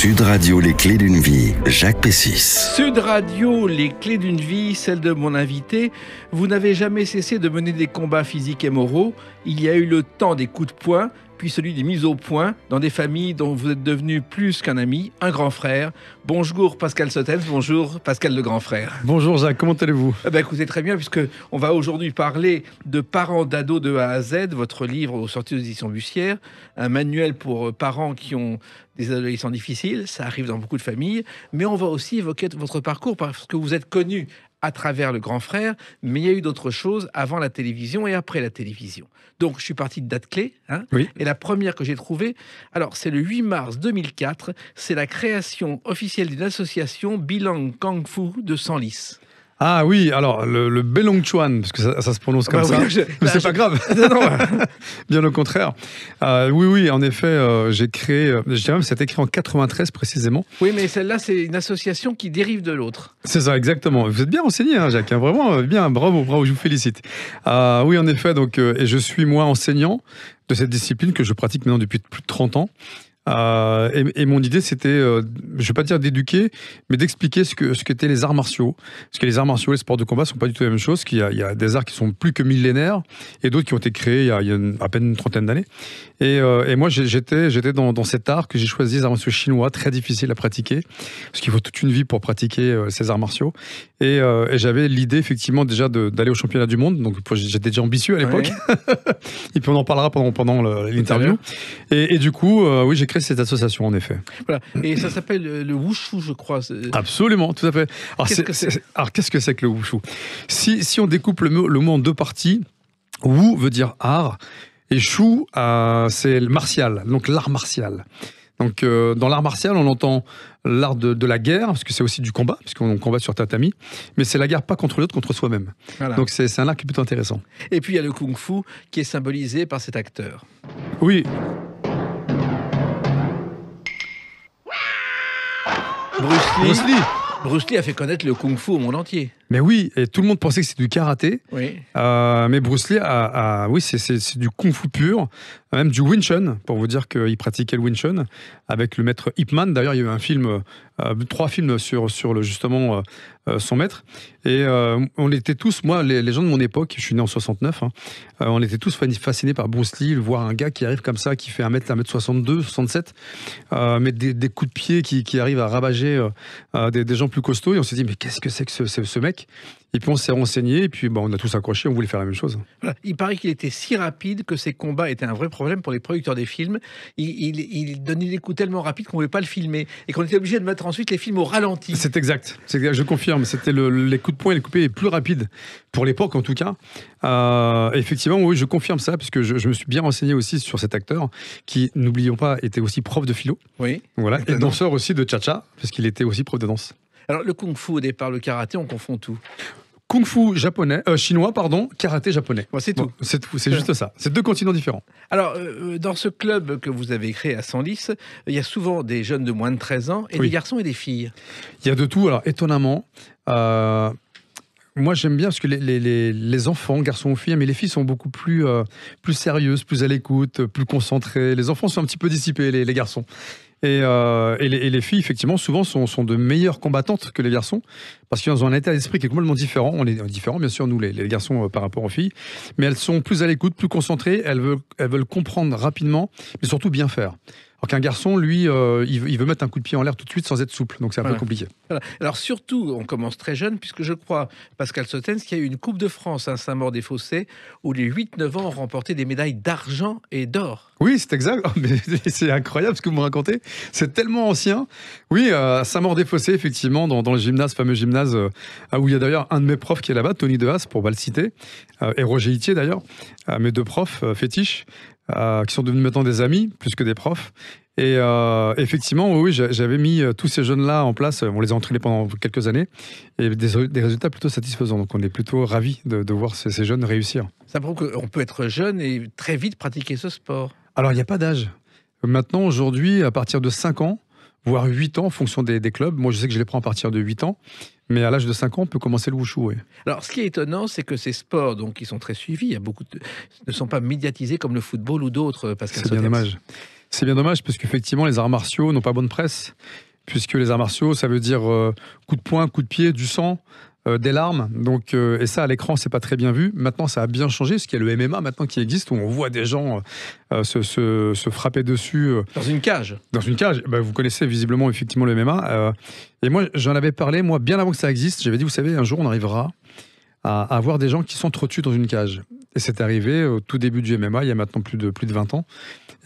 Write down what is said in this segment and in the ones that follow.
Sud Radio, les clés d'une vie, Jacques Pessis. Sud Radio, les clés d'une vie, celle de mon invité. Vous n'avez jamais cessé de mener des combats physiques et moraux. Il y a eu le temps des coups de poing, puis celui des mises au point, dans des familles dont vous êtes devenu plus qu'un ami, un grand frère. Bonjour Pascal Sotens, bonjour Pascal le grand frère. Bonjour Jacques, comment allez-vous ? Écoutez, très bien, puisque on va aujourd'hui parler de parents d'ados de A à Z, votre livre aux sorties aux éditions Bussière, un manuel pour parents qui ont des adolescents difficiles, ça arrive dans beaucoup de familles, mais on va aussi évoquer votre parcours parce que vous êtes connu à travers le grand frère, mais il y a eu d'autres choses avant la télévision et après la télévision. Donc, je suis parti de dates clés, Oui. Et la première que j'ai trouvée, alors c'est le 8 mars 2004, c'est la création officielle d'une association Bilang Kung Fu de Senlis. Ah oui, alors le Belong Chuan, parce que ça se prononce comme ça, oui, mais c'est pas grave. Non. Bien au contraire. Oui, en effet, j'ai créé, je dirais même c'était écrit en 93 précisément. Oui, mais celle-là, c'est une association qui dérive de l'autre. C'est ça, exactement. Vous êtes bien renseigné, Jacques, vraiment bien, bravo, je vous félicite. Oui, en effet, donc, et je suis moi enseignant de cette discipline que je pratique maintenant depuis plus de 30 ans. Et mon idée, c'était, je ne vais pas dire d'éduquer, mais d'expliquer ce qu'étaient les arts martiaux. Parce que les arts martiaux et les sports de combat ne sont pas du tout la même chose. Il y a des arts qui sont plus que millénaires et d'autres qui ont été créés il y a à peine une trentaine d'années. Et moi, j'étais dans cet art que j'ai choisi, les arts martiaux chinois, très difficile à pratiquer, parce qu'il faut toute une vie pour pratiquer ces arts martiaux. Et j'avais l'idée, effectivement, déjà d'aller au championnat du monde. Donc, j'étais déjà ambitieux à l'époque. Ouais. Et puis, on en parlera pendant l'interview. Et du coup, oui, j'ai créé cette association, en effet. Voilà. Et ça s'appelle le Wushu, je crois. Absolument, tout à fait. Alors, qu'est-ce que c'est que le Wushu ? Si on découpe le mot en deux parties, Wu veut dire art, et Shu, c'est le martial, donc l'art martial. Donc, dans l'art martial, on entend l'art de la guerre, parce que c'est aussi du combat, puisqu'on combat sur tatami, mais c'est la guerre pas contre l'autre, contre soi-même. Voilà. Donc, c'est un art qui est plutôt intéressant. Et puis, il y a le kung-fu, qui est symbolisé par cet acteur. Oui. Bruce Lee a fait connaître le kung-fu au monde entier. Mais oui, et tout le monde pensait que c'était du karaté. Oui. Mais Bruce Lee oui, c'est du kung-fu pur, même du Wing Chun, pour vous dire qu'il pratiquait le Wing Chun avec le maître Ip Man. D'ailleurs, il y a eu un film, 3 films sur justement son maître. Et on était tous, moi, les gens de mon époque, je suis né en 69, on était tous fascinés par Bruce Lee, voir un gars qui arrive comme ça, qui fait 1m62, 67, mettre des coups de pied qui arrivent à ravager des gens plus costauds. Et on s'est dit, mais qu'est-ce que c'est que ce mec ? Et puis on s'est renseigné, et puis on a tous accroché, on voulait faire la même chose. Voilà. Il paraît qu'il était si rapide que ses combats étaient un vrai problème pour les producteurs des films. Il donnait des coups tellement rapides qu'on ne pouvait pas le filmer, et qu'on était obligé de mettre ensuite les films au ralenti. C'est exact, je confirme. C'était les coups de poing et les coups de pied les plus rapides, pour l'époque en tout cas. Effectivement, oui, je confirme ça, parce que je me suis bien renseigné aussi sur cet acteur, qui, n'oublions pas, était aussi prof de philo. Oui. Voilà, et danseur aussi de cha-cha, parce qu'il était aussi prof de danse. Alors, le kung-fu, au départ, le karaté, on confond tout. Kung-fu chinois, karaté japonais. Bon, c'est tout. C'est tout, c'est juste ça. C'est 2 continents différents. Alors, dans ce club que vous avez créé à Senlis, il y a souvent des jeunes de moins de 13 ans, et des garçons et des filles. Il y a de tout. Alors, étonnamment, moi, j'aime bien parce que les enfants, garçons ou filles, mais les filles sont beaucoup plus sérieuses, plus à l'écoute, plus concentrées. Les enfants sont un petit peu dissipés, les garçons. Et les filles, effectivement, souvent sont de meilleures combattantes que les garçons, parce qu'elles ont un état d'esprit qui est complètement différent. On est différents, bien sûr, nous, les garçons, par rapport aux filles, mais elles sont plus à l'écoute, plus concentrées, elles veulent comprendre rapidement, mais surtout bien faire. Alors qu'un garçon, lui, il veut mettre un coup de pied en l'air tout de suite sans être souple, donc c'est un peu compliqué. Voilà. Alors surtout, on commence très jeune, puisque je crois, Pascal Sotens, qu'il y a eu une Coupe de France à Saint-Maur-des-Fossés, où les 8-9 ans ont remporté des médailles d'argent et d'or. Oui, c'est exact. Oh, mais c'est incroyable ce que vous me racontez. C'est tellement ancien. Oui, à Saint-Maur-des-Fossés, effectivement, dans le gymnase, fameux gymnase, où il y a d'ailleurs un de mes profs qui est là-bas, Tony Dehaas, pour pas le citer, et Roger Itier d'ailleurs, mes 2 profs fétiches, qui sont devenus maintenant des amis, plus que des profs. Et effectivement, oui, j'avais mis tous ces jeunes-là en place, on les a entraînés pendant quelques années, et des résultats plutôt satisfaisants. Donc on est plutôt ravis de voir ces jeunes réussir. Ça prouve qu'on peut être jeune et très vite pratiquer ce sport. Alors il n'y a pas d'âge. Maintenant, aujourd'hui, à partir de 5 ans, voire 8 ans en fonction des clubs. Moi, je sais que je les prends à partir de 8 ans. Mais à l'âge de 5 ans, on peut commencer le wushu, oui. Alors, ce qui est étonnant, c'est que ces sports, donc, qui sont très suivis, il y a beaucoup ne sont pas médiatisés comme le football ou d'autres, Pascal Sotens. C'est bien dommage. C'est bien dommage parce qu'effectivement, les arts martiaux n'ont pas bonne presse. Puisque les arts martiaux, ça veut dire coup de poing, coup de pied, du sang, des larmes. Donc, et ça, à l'écran, c'est pas très bien vu. Maintenant, ça a bien changé, parce qu'il y a le MMA maintenant qui existe, où on voit des gens se frapper dessus. Dans une cage. Dans une cage. Bah, vous connaissez visiblement, effectivement, le MMA. Et moi, j'en avais parlé, moi, bien avant que ça existe. J'avais dit, vous savez, un jour, on arrivera à avoir des gens qui sont trop dessus dans une cage. Et c'est arrivé au tout début du MMA, il y a maintenant plus de 20 ans.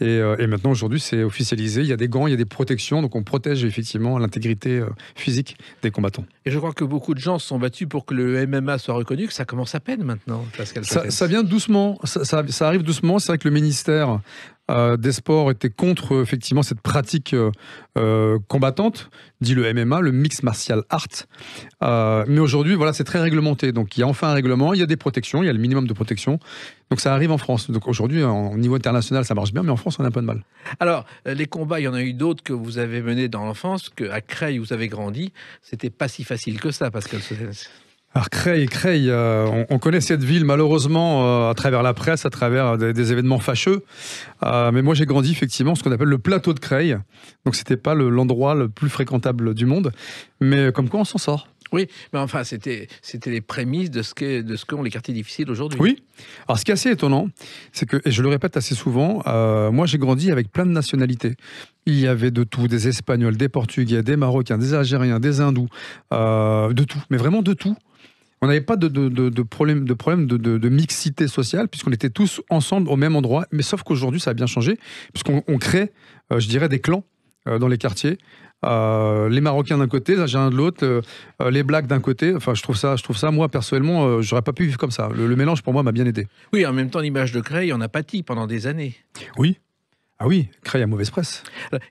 Et maintenant, aujourd'hui, c'est officialisé. Il y a des gants, il y a des protections. Donc, on protège effectivement l'intégrité physique des combattants. Et je crois que beaucoup de gens se sont battus pour que le MMA soit reconnu, que ça commence à peine maintenant, Pascal. Ça vient doucement. Ça arrive doucement. C'est vrai que le ministère des Sports était contre effectivement cette pratique combattante, dit le MMA, le Mixed Martial Art. Mais aujourd'hui, voilà, c'est très réglementé. Donc, il y a enfin un règlement, il y a des protections, il y a le minimum de protection. Donc, ça arrive en France. Donc, aujourd'hui, au niveau international, ça marche bien, mais en France, on a un peu de mal. Alors, les combats, il y en a eu d'autres que vous avez menés dans l'enfance, qu'à Creil, vous avez grandi. C'était pas si facile que ça, Pascal. Alors Creil, on connaît cette ville malheureusement à travers la presse, à travers des événements fâcheux. Mais moi j'ai grandi effectivement ce qu'on appelle le plateau de Creil. Donc c'était pas l'endroit le plus fréquentable du monde, mais comme quoi on s'en sort. Oui, mais enfin c'était les prémices de ce qu'ont les quartiers difficiles aujourd'hui. Oui. Alors ce qui est assez étonnant, c'est que, et je le répète assez souvent, moi j'ai grandi avec plein de nationalités. Il y avait de tout, des Espagnols, des Portugais, des Marocains, des Algériens, des Hindous, de tout, mais vraiment de tout. On n'avait pas de problème de mixité sociale, puisqu'on était tous ensemble au même endroit. Mais sauf qu'aujourd'hui, ça a bien changé, puisqu'on crée, je dirais, des clans dans les quartiers. Les Marocains d'un côté, les Algériens de l'autre, les Blacks d'un côté. Enfin, je trouve ça, moi, personnellement, j'aurais pas pu vivre comme ça. Le mélange, pour moi, m'a bien aidé. Oui, en même temps, l'image de Creil en a pâti pendant des années. Oui. Ah oui, Creil a mauvaise presse,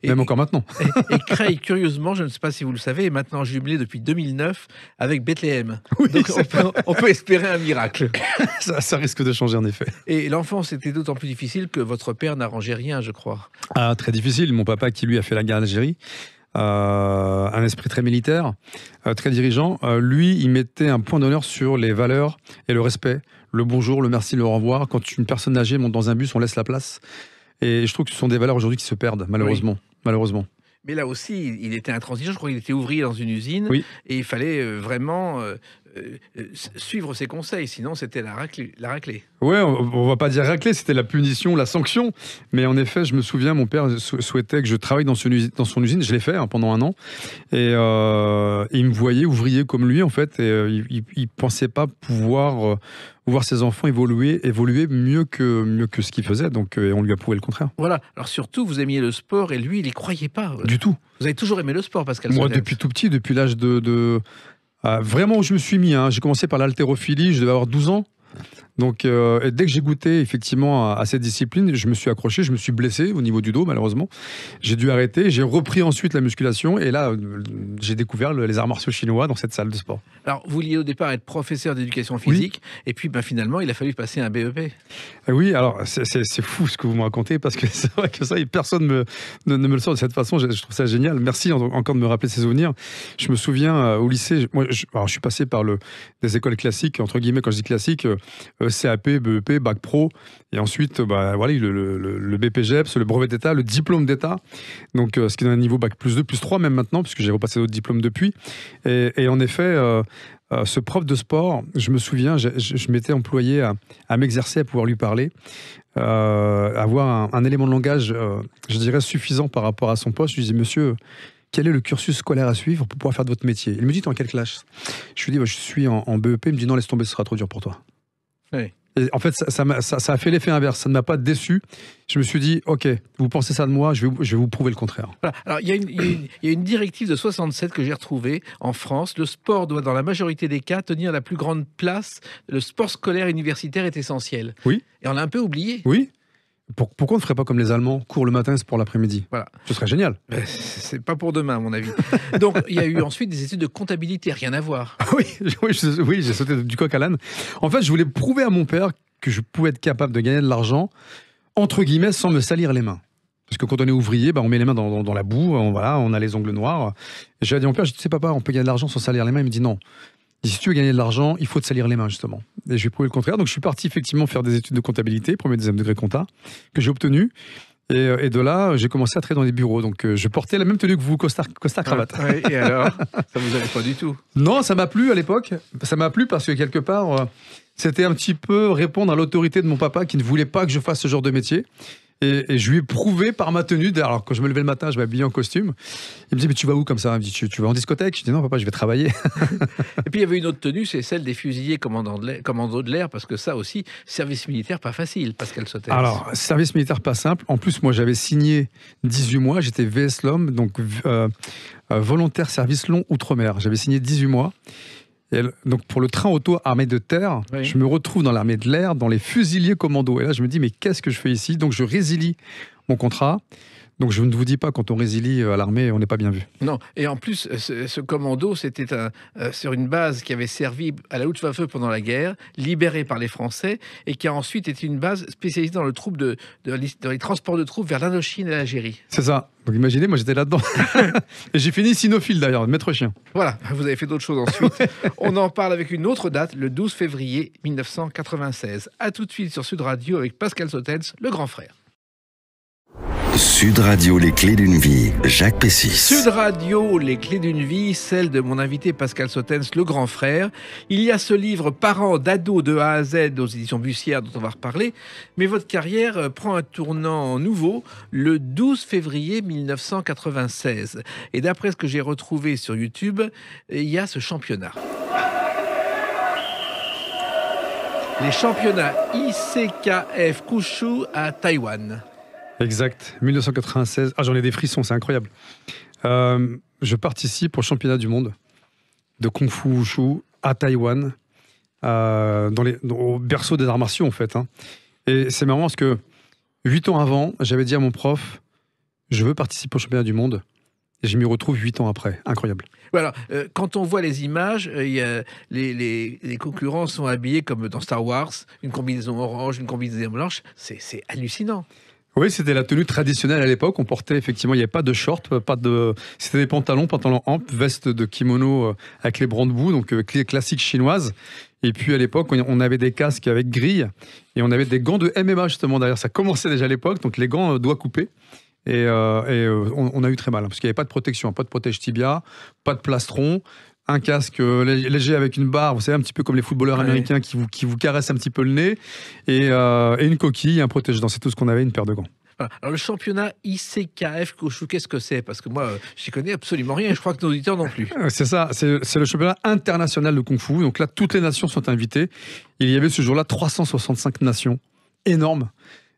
même encore maintenant. Et Creil, curieusement, je ne sais pas si vous le savez, est maintenant jumelé depuis 2009 avec Bethléem. Oui, donc on peut espérer un miracle. Ça risque de changer en effet. Et l'enfance était d'autant plus difficile que votre père n'arrangeait rien, je crois. Ah, très difficile. Mon papa qui lui a fait la guerre en Algérie, un esprit très militaire, très dirigeant. Lui, il mettait un point d'honneur sur les valeurs et le respect, le bonjour, le merci, le au revoir. Quand une personne âgée monte dans un bus, on laisse la place. Et je trouve que ce sont des valeurs aujourd'hui qui se perdent, malheureusement. Oui. Malheureusement. Mais là aussi, il était intransigeant. Je crois qu'il était ouvrier dans une usine. Oui. Et il fallait vraiment suivre ses conseils. Sinon, c'était la raclée. Oui, on va pas dire raclée, c'était la punition, la sanction. Mais en effet, je me souviens, mon père souhaitait que je travaille dans son usine. Je l'ai fait pendant 1 an. Et il me voyait ouvrier comme lui, en fait. Et il pensait pas pouvoir voir ses enfants évoluer mieux que ce qu'il faisait. Donc, on lui a prouvé le contraire. Voilà. Alors surtout, vous aimiez le sport et lui, il y croyait pas. Du tout. Vous avez toujours aimé le sport, Pascal. Moi, depuis tout petit, depuis l'âge vraiment où je me suis mis. J'ai commencé par l'haltérophilie, je devais avoir 12 ans. Donc, et dès que j'ai goûté effectivement à cette discipline, je me suis accroché, je me suis blessé au niveau du dos malheureusement. J'ai dû arrêter, j'ai repris ensuite la musculation et là, j'ai découvert les arts martiaux chinois dans cette salle de sport. Alors, vous vouliez au départ être professeur d'éducation physique, oui. Et puis finalement, il a fallu passer un BEP. Oui, alors c'est fou ce que vous me racontez parce que c'est vrai que ça, personne ne me le sort de cette façon. Je trouve ça génial. Merci encore de me rappeler ces souvenirs. Je me souviens au lycée, je suis passé par des écoles classiques, entre guillemets, quand je dis classique, CAP, BEP, Bac Pro, et ensuite voilà, le BPGEPS, le brevet d'État, le diplôme d'État, donc ce qui donne un niveau Bac +2, +3 même maintenant, puisque j'ai repassé d'autres diplômes depuis. Et en effet, ce prof de sport, je me souviens, je m'étais employé à m'exercer, à pouvoir lui parler, avoir un élément de langage, je dirais, suffisant par rapport à son poste. Je lui disais, monsieur, quel est le cursus scolaire à suivre pour pouvoir faire de votre métier? Il me dit, t'es en quelle classe? Je lui dis, je suis en BEP. Il me dit, non, laisse tomber, ce sera trop dur pour toi. Oui. Et en fait, ça a fait l'effet inverse. Ça ne m'a pas déçu. Je me suis dit, OK, vous pensez ça de moi, je vais vous prouver le contraire. Voilà. Alors, il y a une directive de 67 que j'ai retrouvée en France. Le sport doit, dans la majorité des cas, tenir la plus grande place. Le sport scolaire et universitaire est essentiel. Oui. Et on l'a un peu oublié. Oui. Pourquoi on ne ferait pas comme les Allemands, cours le matin, sport l'après-midi? Voilà. Ce serait génial. C'est pas pour demain, à mon avis. Donc, il y a eu ensuite des études de comptabilité, rien à voir. Oui, j'ai sauté du coq à l'âne. En fait, je voulais prouver à mon père que je pouvais être capable de gagner de l'argent, entre guillemets, sans me salir les mains. Parce que quand on est ouvrier, on met les mains dans la boue, on a les ongles noirs. Et j'ai dit à mon père, tu sais papa, on peut gagner de l'argent sans salir les mains. Il me dit non. Et si tu veux gagner de l'argent, il faut te salir les mains, justement. Et je vais prouver le contraire. Donc, je suis parti effectivement faire des études de comptabilité, premier et deuxième degré compta, que j'ai obtenu. Et de là, j'ai commencé à travailler dans les bureaux. Donc, je portais la même tenue que vous, costard-cravate. Ouais, et alors, ça vous allait pas du tout? Non, ça m'a plu à l'époque. Ça m'a plu parce que quelque part, c'était un petit peu répondre à l'autorité de mon papa qui ne voulait pas que je fasse ce genre de métier. Et je lui ai prouvé par ma tenue. Alors, quand je me levais le matin, je m'habillais en costume. Il me dit, mais tu vas où comme ça? Il me dit, tu vas en discothèque? Je dis, non, papa, je vais travailler. Et puis il y avait une autre tenue, c'est celle des fusiliers commandos de l'air, parce que ça aussi, service militaire pas facile, Pascal Sautens. Alors, service militaire pas simple. En plus, moi, j'avais signé 18 mois. J'étais VS LOM, donc volontaire service long outre-mer. J'avais signé 18 mois. Et donc pour le train auto armée de terre, oui. Je me retrouve dans l'armée de l'air, dans les fusiliers commandos. Et là, je me dis, mais qu'est-ce que je fais ici? Donc je résilie mon contrat. Donc je ne vous dis pas, quand on résilie à l'armée, on n'est pas bien vu. Non, et en plus, ce commando, c'était sur une base qui avait servi à la Luftwaffe pendant la guerre, libérée par les Français, et qui a ensuite été une base spécialisée dans dans les transports de troupes vers l'Indochine et l'Algérie. C'est ça. Donc imaginez, moi j'étais là-dedans. Et j'ai fini cynophile d'ailleurs, maître chien. Voilà, vous avez fait d'autres choses ensuite. On en parle avec une autre date, le 12 février 1996. A tout de suite sur Sud Radio avec Pascal Sautens, le grand frère. Sud Radio, les clés d'une vie, Jacques Pessis. Sud Radio, les clés d'une vie, celle de mon invité Pascal Sautens, le grand frère. Il y a ce livre Parents d'ado de A à Z aux éditions Bussière dont on va reparler. Mais votre carrière prend un tournant nouveau le 12 février 1996. Et d'après ce que j'ai retrouvé sur YouTube, il y a ce championnat. Les championnats ICKF Wushu à Taïwan. Exact, 1996. Ah, j'en ai des frissons, c'est incroyable. Je participe au championnat du monde de Kung Fu Wushu à Taïwan, au berceau des arts martiaux en fait. Hein. Et c'est marrant parce que 8 ans avant, j'avais dit à mon prof, je veux participer au championnat du monde. Et je m'y retrouve 8 ans après. Incroyable. Voilà, quand on voit les images, les concurrents sont habillés comme dans Star Wars, une combinaison orange, une combinaison blanche. C'est hallucinant. Oui, c'était la tenue traditionnelle à l'époque. On portait effectivement, il n'y avait pas de short, c'était des pantalons hamp, veste de kimono avec les brandeboue, donc classique chinoise. Et puis à l'époque, on avait des casques avec grille et on avait des gants de MMA justement derrière. Ça commençait déjà à l'époque, donc les gants doigts coupés. Et on a eu très mal parce qu'il n'y avait pas de protection, pas de protège tibia, pas de plastron. Un casque léger avec une barre, vous savez, un petit peu comme les footballeurs américains qui vous caressent un petit peu le nez, et une coquille, un protège-dents. C'est tout ce qu'on avait, une paire de gants. Voilà. Alors le championnat ICKF Wushu, qu'est-ce que c'est? Parce que moi, je n'y connais absolument rien, et je crois que nos auditeurs non plus. C'est ça, c'est le championnat international de Kung Fu. Donc là, toutes les nations sont invitées. Il y avait ce jour-là 365 nations, énorme.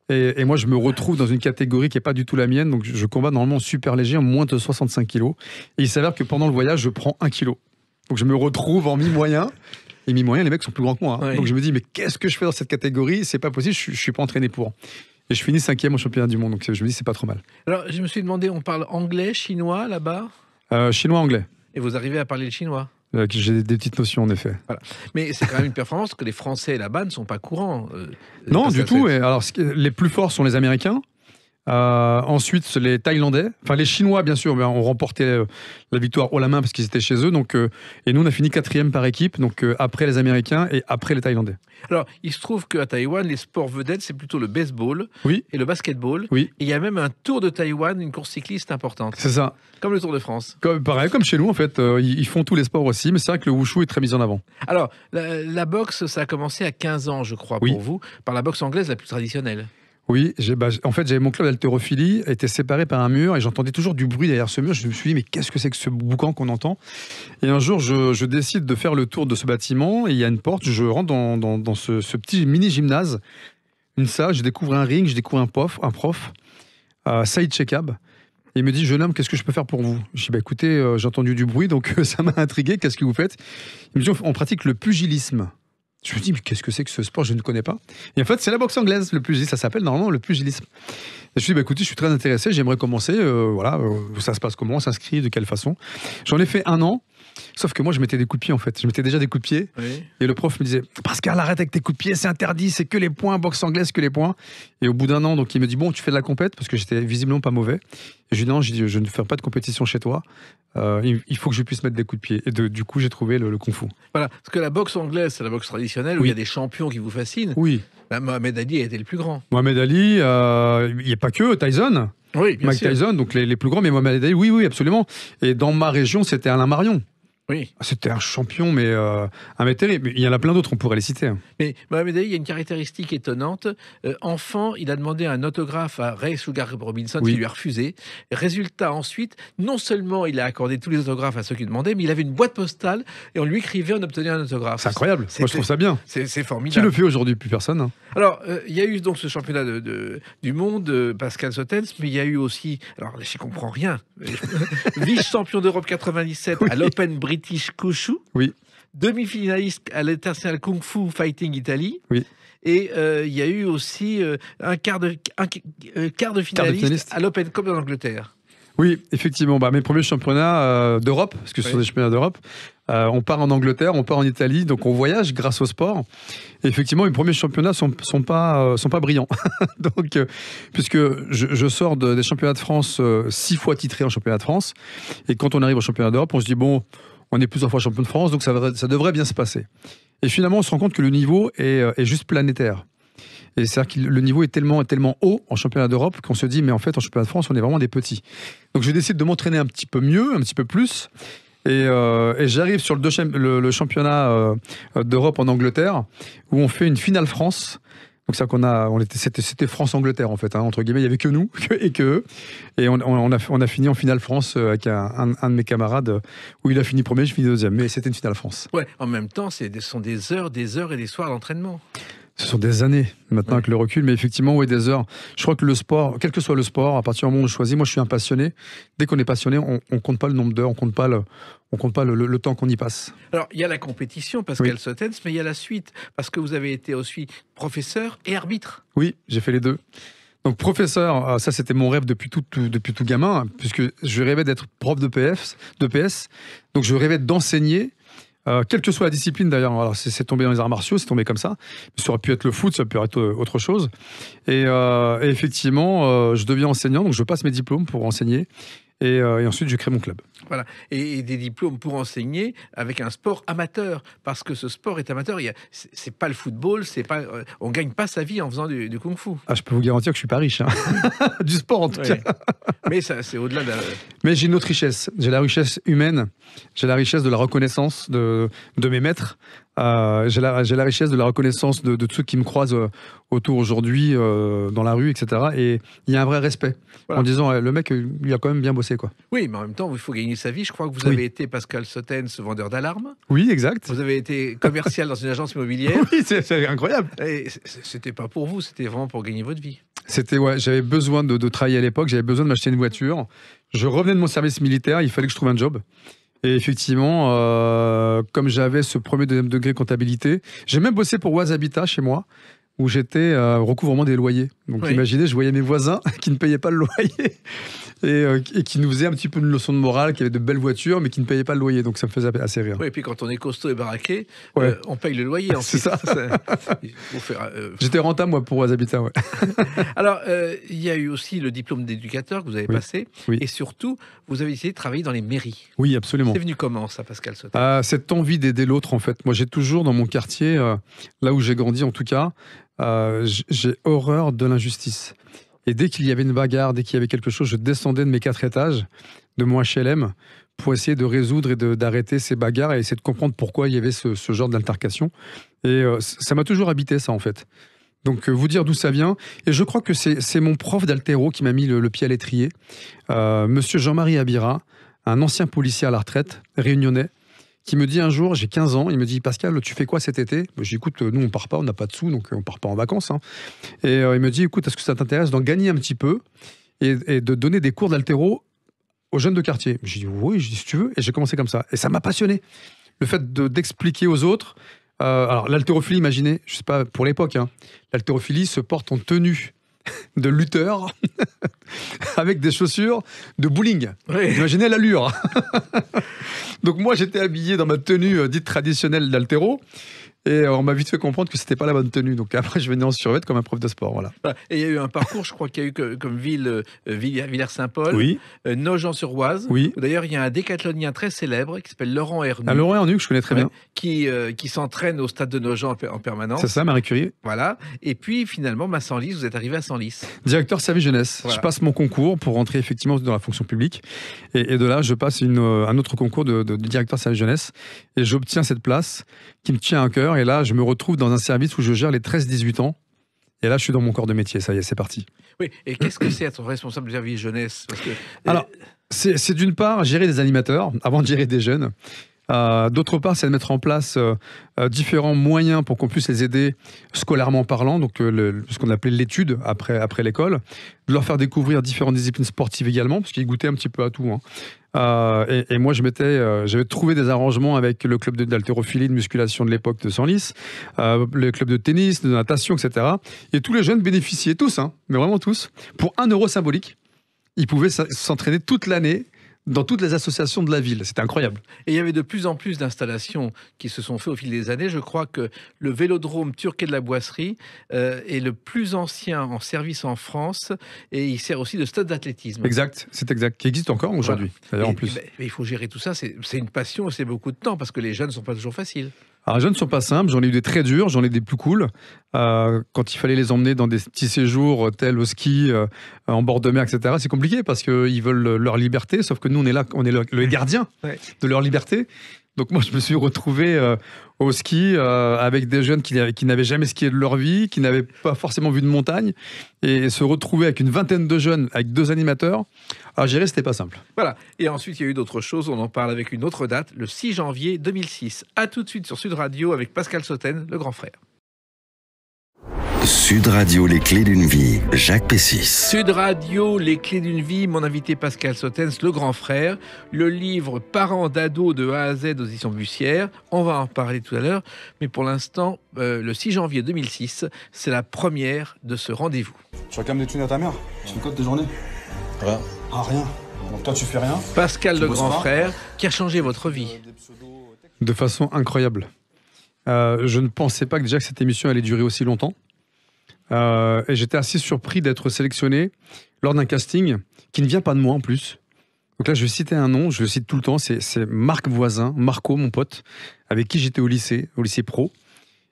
Et moi, je me retrouve dans une catégorie qui n'est pas du tout la mienne. Donc je combats normalement super léger, en moins de 65 kilos. Et il s'avère que pendant le voyage, je prends 1 kilo. Donc je me retrouve en mi-moyen. Et mi-moyen, les mecs sont plus grands que moi. Hein. Oui. Donc je me dis, mais qu'est-ce que je fais dans cette catégorie? C'est pas possible, je suis pas entraîné pour. Et je finis 5e au championnat du monde. Donc je me dis, c'est pas trop mal. Alors je me suis demandé, on parle anglais, chinois là-bas? Chinois-anglais. Et vous arrivez à parler le chinois? J'ai des petites notions en effet. Voilà. Mais c'est quand même une performance parce que les Français là-bas ne sont pas courants. Non, du tout. Et alors, les plus forts sont les Américains. Ensuite, les Thaïlandais, enfin les Chinois bien sûr, ont remporté la victoire haut la main parce qu'ils étaient chez eux. Donc, et nous on a fini 4e par équipe, donc après les Américains et après les Thaïlandais. Alors, il se trouve qu'à Taïwan, les sports vedettes, c'est plutôt le baseball et le basketball. Oui. Et il y a même un Tour de Taïwan, une course cycliste importante. C'est ça. Comme le Tour de France. Pareil, comme chez nous en fait, ils font tous les sports aussi, mais c'est vrai que le wushu est très mis en avant. Alors, la boxe, ça a commencé à 15 ans, je crois, pour vous, par la boxe anglaise la plus traditionnelle. Oui, en fait, j'avais mon club d'haltérophilie, était séparé par un mur et j'entendais toujours du bruit derrière ce mur. Je me suis dit, mais qu'est-ce que c'est que ce boucan qu'on entend? Et un jour, je décide de faire le tour de ce bâtiment et il y a une porte. Je rentre dans ce petit mini-gymnase, une salle, je découvre un ring, je découvre un prof, Saïd Chekab. Et il me dit, jeune homme, qu'est-ce que je peux faire pour vous? Je dis, écoutez, j'ai entendu du bruit, donc ça m'a intrigué, qu'est-ce que vous faites? Il me dit, on pratique le pugilisme. Je me dis, mais qu'est-ce que c'est que ce sport? Je ne connais pas. Et en fait, c'est la boxe anglaise, le pugilisme. Ça s'appelle normalement le pugilisme. Et je me dis, écoutez, je suis très intéressé, j'aimerais commencer. Ça se passe comment? On s'inscrit? De quelle façon? J'en ai fait 1 an. Sauf que moi, je mettais des coups de pied, en fait. Je mettais déjà des coups de pied. Oui. Et le prof me disait, Pascal, arrête avec tes coups de pied, c'est interdit, c'est que les points, boxe anglaise, que les points. Et au bout d'un an, donc, il me dit, bon, tu fais de la compète, parce que j'étais visiblement pas mauvais. Et je lui dis, non, je ne fais pas de compétition chez toi. Il faut que je puisse mettre des coups de pied. Et du coup, j'ai trouvé le kung-fu. Voilà, parce que la boxe anglaise, c'est la boxe traditionnelle où Oui. il y a des champions qui vous fascinent. Oui. Bah, Mohamed Ali a été le plus grand. Mohamed Ali, il n'y a pas que Tyson. Oui, bien Mike sûr. Tyson, donc les plus grands, mais Mohamed Ali, oui, absolument. Et dans ma région, c'était Alain Marion. Oui. C'était un champion, mais un mec terrible. Mais il y en a plein d'autres, on pourrait les citer. Mais Mohamed Ali, il y a une caractéristique étonnante. Enfant, il a demandé un autographe à Ray Sugar Robinson Oui. qui lui a refusé. Résultat, ensuite, non seulement il a accordé tous les autographes à ceux qui demandaient, mais il avait une boîte postale et on lui écrivait, on obtenait un autographe. C'est incroyable. Moi, je trouve ça bien. C'est Qui formidable. le fait aujourd'hui? Plus personne. Hein. Alors, il y a eu donc ce championnat du monde, Pascal Sotens, mais il y a eu aussi, alors je comprends rien, vice-champion d'Europe 97 à l'Open British Wushu, Oui. demi-finaliste à l'International Kung Fu Fighting Italie. Oui. Et il y a eu aussi un quart de finaliste à l'Open Cup en Angleterre. Oui, effectivement. Bah, mes premiers championnats d'Europe, parce que ce sont des championnats d'Europe, on part en Angleterre, on part en Italie, donc on voyage grâce au sport. Et effectivement, mes premiers championnats sont pas brillants. Donc, puisque je sors des championnats de France 6 fois titré en championnat de France, et quand on arrive au championnat d'Europe, on se dit bon, on est plusieurs fois champion de France, donc ça devrait bien se passer. Et finalement, on se rend compte que le niveau est juste planétaire. Et c'est-à-dire que le niveau est tellement haut en championnat d'Europe qu'on se dit, mais en fait, en championnat de France, on est vraiment des petits. Donc, je décide de m'entraîner un petit peu mieux, un petit peu plus. Et j'arrive sur le championnat d'Europe en Angleterre, où on fait une finale France. Donc, c'était France-Angleterre, en fait, hein, entre guillemets. Il n'y avait que nous et que eux. Et on a fini en finale France avec un de mes camarades, où il a fini premier, je finis deuxième. Mais c'était une finale France. Ouais, en même temps, ce sont des heures et des soirs d'entraînement. Ce sont des années maintenant Ouais. avec le recul, mais effectivement, oui, des heures. Je crois que le sport, quel que soit le sport, à partir du moment où on choisit, moi je suis un passionné. Dès qu'on est passionné, on compte pas le nombre d'heures, on compte pas le temps qu'on y passe. Alors, il y a la compétition, Pascal Oui. Sotens, mais il y a la suite, parce que vous avez été aussi professeur et arbitre. Oui, j'ai fait les deux. Donc professeur, ça c'était mon rêve depuis tout gamin, puisque je rêvais d'être prof de PS. Donc je rêvais d'enseigner. Quelle que soit la discipline d'ailleurs, alors c'est tombé dans les arts martiaux, c'est tombé comme ça. Ça aurait pu être le foot, ça peut être autre chose. Et effectivement, je deviens enseignant, donc je passe mes diplômes pour enseigner. Et ensuite, je crée mon club. Voilà. Et des diplômes pour enseigner avec un sport amateur. Parce que ce sport est amateur. C'est pas le football, on gagne pas sa vie en faisant du kung-fu. Ah, je peux vous garantir que je suis pas riche. Hein. Du sport en tout cas. Mais ça, c'est au-delà de la... Mais j'ai une autre richesse. J'ai la richesse humaine. J'ai la richesse de la reconnaissance de mes maîtres. J'ai la richesse de la reconnaissance de tous ceux qui me croisent autour aujourd'hui, dans la rue, etc. Et il y a un vrai respect. Voilà. En disant, le mec, il a quand même bien bossé, quoi. Oui, mais en même temps, il faut gagner sa vie. Je crois que vous Oui. avez été, Pascal Sotens, vendeur d'alarmes. Oui, exact. Vous avez été commercial dans une agence immobilière. Oui, c'est incroyable. Et c'était pas pour vous, c'était vraiment pour gagner votre vie. J'avais besoin de travailler à l'époque, j'avais besoin de m'acheter une voiture. Je revenais de mon service militaire, il fallait que je trouve un job. Et effectivement, comme j'avais ce premier deuxième degré comptabilité, j'ai même bossé pour Oise Habitat chez moi, où j'étais recouvrement des loyers. Donc Oui. imaginez, je voyais mes voisins qui ne payaient pas le loyer et qui nous faisaient un petit peu une leçon de morale, qui avaient de belles voitures, mais qui ne payaient pas le loyer. Donc ça me faisait assez rire. Oui, et puis quand on est costaud et baraqué, Ouais. on paye le loyer. C'est ensuite. ça. Il faut faire, J'étais rentable, moi, pour Oise Habitat. Ouais. Alors, il y a eu aussi le diplôme d'éducateur que vous avez Oui. passé. Oui. Et surtout, vous avez essayé de travailler dans les mairies. Oui, absolument. C'est venu comment, ça, Pascal Sotens? Cette envie d'aider l'autre, en fait. Moi, j'ai toujours, dans mon quartier, là où j'ai grandi en tout cas, j'ai horreur de l'injustice. Et dès qu'il y avait une bagarre, dès qu'il y avait quelque chose, je descendais de mes 4 étages, de mon HLM, pour essayer de résoudre et d'arrêter ces bagarres et essayer de comprendre pourquoi il y avait ce genre d'altercation. Et ça m'a toujours habité, ça, en fait. Donc, vous dire d'où ça vient. Et je crois que c'est mon prof d'altéro qui m'a mis le pied à l'étrier. Monsieur Jean-Marie Abira, un ancien policier à la retraite, réunionnais, qui me dit un jour, j'ai 15 ans, il me dit, Pascal, tu fais quoi cet été? Je dis, écoute, nous on part pas, on n'a pas de sous, donc on part pas en vacances. Hein. Et il me dit, écoute, est-ce que ça t'intéresse d'en gagner un petit peu et de donner des cours d'altéro aux jeunes de quartier? Je dis, oui, je dis, si tu veux. Et j'ai commencé comme ça. Et ça m'a passionné. Le fait d'expliquer aux autres. Alors, l'haltérophilie, imaginez, je sais pas, pour l'époque, hein, l'haltérophilie se porte en tenue de lutteur avec des chaussures de bowling. Oui. Imaginez l'allure. Donc moi, j'étais habillé dans ma tenue dite traditionnelle d'altéro. Et on m'a vite fait comprendre que c'était pas la bonne tenue. Donc après, je venais en survêt comme un prof de sport. Voilà. Et il y a eu un parcours, je crois qu'il y a eu comme ville Villers-Saint-Paul, Oui. Nogent-sur-Oise. Oui. D'ailleurs, il y a un décathlonien très célèbre qui s'appelle Laurent Hernu. À Laurent Hernu, que je connais très bien. Qui s'entraîne au stade de Nogent en permanence. C'est ça, Marie Curie. Voilà. Et puis finalement, Senlis, vous êtes arrivé à Senlis. Directeur service jeunesse. Voilà. Je passe mon concours pour rentrer effectivement dans la fonction publique. Et de là, je passe un autre concours de directeur service jeunesse. Et j'obtiens cette place qui me tient à cœur. Et là, je me retrouve dans un service où je gère les 13-18 ans. Et là, je suis dans mon corps de métier. Ça y est, c'est parti. Oui. Et qu'est-ce que c'est être responsable du service jeunesse? Parce que, Alors, c'est d'une part gérer des animateurs avant de gérer des jeunes. D'autre part, c'est de mettre en place différents moyens pour qu'on puisse les aider scolairement parlant, donc ce qu'on appelait l'étude après l'école, de leur faire découvrir différentes disciplines sportives également, parce qu'ils goûtaient un petit peu à tout. Et moi, j'avais trouvé des arrangements avec le club d'haltérophilie, de musculation de l'époque de Senlis, le club de tennis, de natation, etc. Et tous les jeunes bénéficiaient, tous, mais vraiment tous, pour 1 euro symbolique. Ils pouvaient s'entraîner toute l'année dans toutes les associations de la ville. C'était incroyable. Et il y avait de plus en plus d'installations qui se sont faites au fil des années. Je crois que le vélodrome Turquet de la Boisserie est le plus ancien en service en France et il sert aussi de stade d'athlétisme. Exact, c'est exact. Qui existe encore aujourd'hui, d'ailleurs, en plus. Mais il faut gérer tout ça. C'est une passion et c'est beaucoup de temps parce que les jeunes ne sont pas toujours faciles. Alors, les jeunes ne sont pas simples, j'en ai eu des très durs, j'en ai des plus cool. Quand il fallait les emmener dans des petits séjours tels au ski, en bord de mer, etc., c'est compliqué parce qu'ils veulent leur liberté, sauf que nous, on est là, on est le gardien de leur liberté. Donc moi, je me suis retrouvé au ski avec des jeunes qui n'avaient jamais skié de leur vie, qui n'avaient pas forcément vu de montagne, et se retrouver avec une vingtaine de jeunes, avec 2 animateurs, à gérer, c'était pas simple. Voilà. Et ensuite, il y a eu d'autres choses. On en parle avec une autre date, le 6 janvier 2006. À tout de suite sur Sud Radio avec Pascal Sautain, le grand frère. Sud Radio, les clés d'une vie, Jacques Pessis. Sud Radio, les clés d'une vie, mon invité Pascal Sautain, le grand frère, le livre Parents d'ado de A à Z aux éditions Bussière. On va en parler tout à l'heure, mais pour l'instant, le 6 janvier 2006, c'est la première de ce rendez-vous. Tu réclames des thunes à ta mère? C'est quoi de tes journées? Rien. Ah, rien. Donc toi, tu fais rien? Pascal, Tu le bosses grand pas frère, qui a changé votre vie. De façon incroyable. Je ne pensais pas que déjà que cette émission allait durer aussi longtemps. Et j'étais assez surpris d'être sélectionné lors d'un casting qui ne vient pas de moi en plus. Donc là, je vais citer un nom, je le cite tout le temps, c'est Marc Voisin, Marco, mon pote, avec qui j'étais au lycée pro.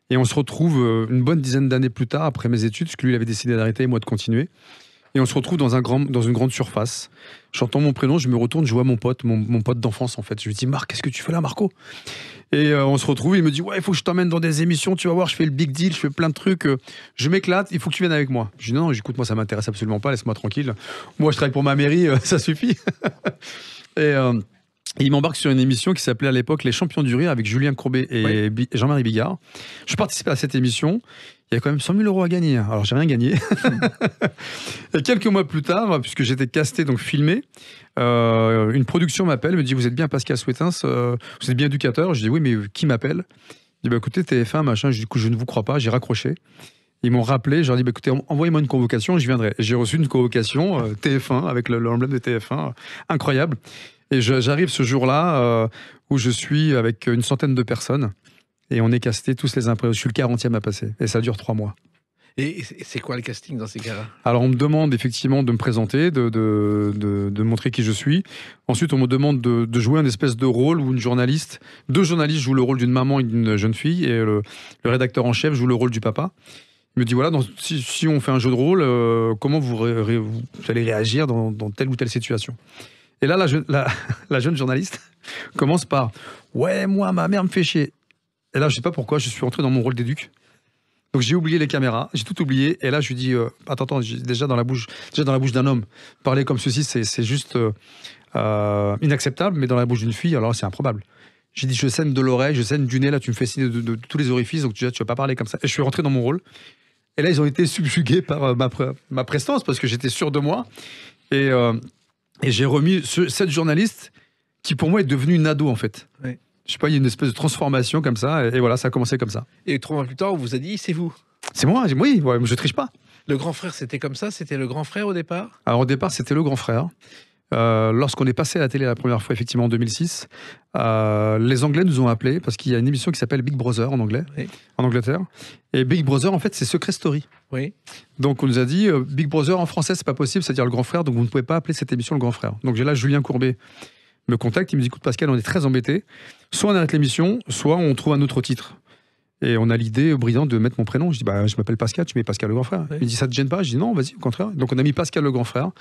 Et on se retrouve une bonne dizaine d'années plus tard, après mes études, parce que lui, il avait décidé d'arrêter et moi de continuer. Et on se retrouve dans une grande surface. J'entends mon prénom, je me retourne, je vois mon pote d'enfance en fait. Je lui dis, Marc, qu'est-ce que tu fais là, Marco? Et on se retrouve, il me dit, ouais, il faut que je t'emmène dans des émissions, tu vas voir, je fais le big deal, je fais plein de trucs, je m'éclate, il faut que tu viennes avec moi. Je dis, non, écoute, moi ça m'intéresse absolument pas, laisse-moi tranquille. Moi je travaille pour ma mairie, ça suffit. Et il m'embarque sur une émission qui s'appelait à l'époque Les Champions du Rire avec Julien Courbet et Jean-Marie Bigard. Je participais à cette émission. Il y a quand même 100 000 euros à gagner. Alors, j'ai rien gagné. Et quelques mois plus tard, puisque j'étais casté, donc filmé, une production m'appelle, me dit, vous êtes bien Pascal Sautain, vous êtes bien éducateur? Je dis, oui, mais qui m'appelle? Il dit, bah, écoutez, TF1, machin. Je dis, je ne vous crois pas, j'ai raccroché. Ils m'ont rappelé, je leur ai dit, bah, écoutez, envoyez-moi une convocation et je viendrai. J'ai reçu une convocation TF1 avec l'emblème de TF1, incroyable. Et j'arrive ce jour-là où je suis avec une centaine de personnes. Et on est castés tous les uns après. Je suis le 40e à passer. Et ça dure 3 mois. Et c'est quoi le casting dans ces cas-là? Alors, on me demande effectivement de me présenter, de montrer qui je suis. Ensuite, on me demande de jouer un espèce de rôle où une journaliste, 2 journalistes jouent le rôle d'une maman et d'une jeune fille. Et le rédacteur en chef joue le rôle du papa. Il me dit, voilà, si on fait un jeu de rôle, comment vous allez réagir dans telle ou telle situation? Et là, la jeune journaliste commence par, ouais, moi, ma mère me fait chier. Et là, je sais pas pourquoi, je suis rentré dans mon rôle d'éduc. Donc j'ai oublié les caméras, j'ai tout oublié. Et là, je lui dis, attends, déjà dans la bouche d'un homme, parler comme ceci, c'est juste inacceptable. Mais dans la bouche d'une fille, alors c'est improbable. J'ai dit, je saigne de l'oreille, je saigne du nez. Là, tu me fais signe de tous les orifices, donc tu vas pas parler comme ça. Et je suis rentré dans mon rôle. Et là, ils ont été subjugués par ma prestance parce que j'étais sûr de moi. Et j'ai remis cette journaliste qui, pour moi, est devenue une ado en fait. Oui. Je sais pas, il y a une espèce de transformation comme ça, et voilà, ça a commencé comme ça. Et 3 mois plus tard, on vous a dit, c'est vous. C'est moi, oui, ouais, je triche pas. Le grand frère, c'était comme ça? C'était le grand frère au départ? Alors au départ, c'était le grand frère. Lorsqu'on est passé à la télé la première fois, effectivement en 2006, les Anglais nous ont appelés parce qu'il y a une émission qui s'appelle Big Brother en anglais, Oui. en Angleterre. Et Big Brother, en fait, c'est Secret Story. Oui. Donc on nous a dit Big Brother en français, c'est pas possible, c'est-à-dire le grand frère, donc vous ne pouvez pas appeler cette émission le grand frère. Donc j'ai là Julien Courbet me contacte, il me dit écoute Pascal, on est très embêtés. Soit on arrête l'émission, soit on trouve un autre titre. Et on a l'idée brillante de mettre mon prénom. Je dis je m'appelle Pascal, tu mets Pascal le grand frère. Oui. Il me dit ça te gêne pas? Je dis non, vas-y, au contraire. Donc on a mis Pascal le grand frère.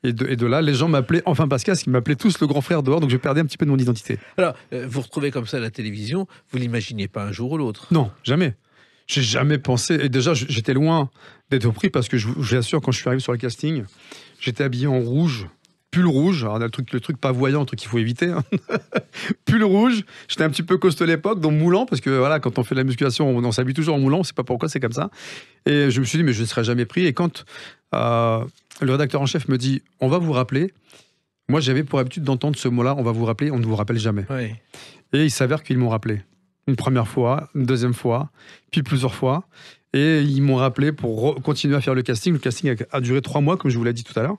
Et de là, les gens m'appelaient enfin Pascal, parce qu'ils m'appelaient tous le grand frère dehors, donc je perdais un petit peu de mon identité. Alors, vous retrouvez comme ça à la télévision, vous l'imaginez pas un jour ou l'autre? Non, jamais. J'ai jamais pensé. Et déjà, j'étais loin d'être pris parce que je vous assure, quand je suis arrivé sur le casting, j'étais habillé en rouge, pull rouge. Alors, le truc pas voyant, le truc qu'il faut éviter. Hein. Pull rouge. J'étais un petit peu costaud à l'époque, donc moulant, parce que voilà, quand on fait de la musculation, on s'habille toujours en moulant. On ne sait pas pourquoi, c'est comme ça. Et je me suis dit, mais je ne serai jamais pris. Et quand le rédacteur en chef me dit, on va vous rappeler. Moi, j'avais pour habitude d'entendre ce mot-là, on va vous rappeler, on ne vous rappelle jamais. Oui. Et il s'avère qu'ils m'ont rappelé. Une première fois, une deuxième fois, puis plusieurs fois. Et ils m'ont rappelé pour continuer à faire le casting. Le casting a duré 3 mois, comme je vous l'ai dit tout à l'heure.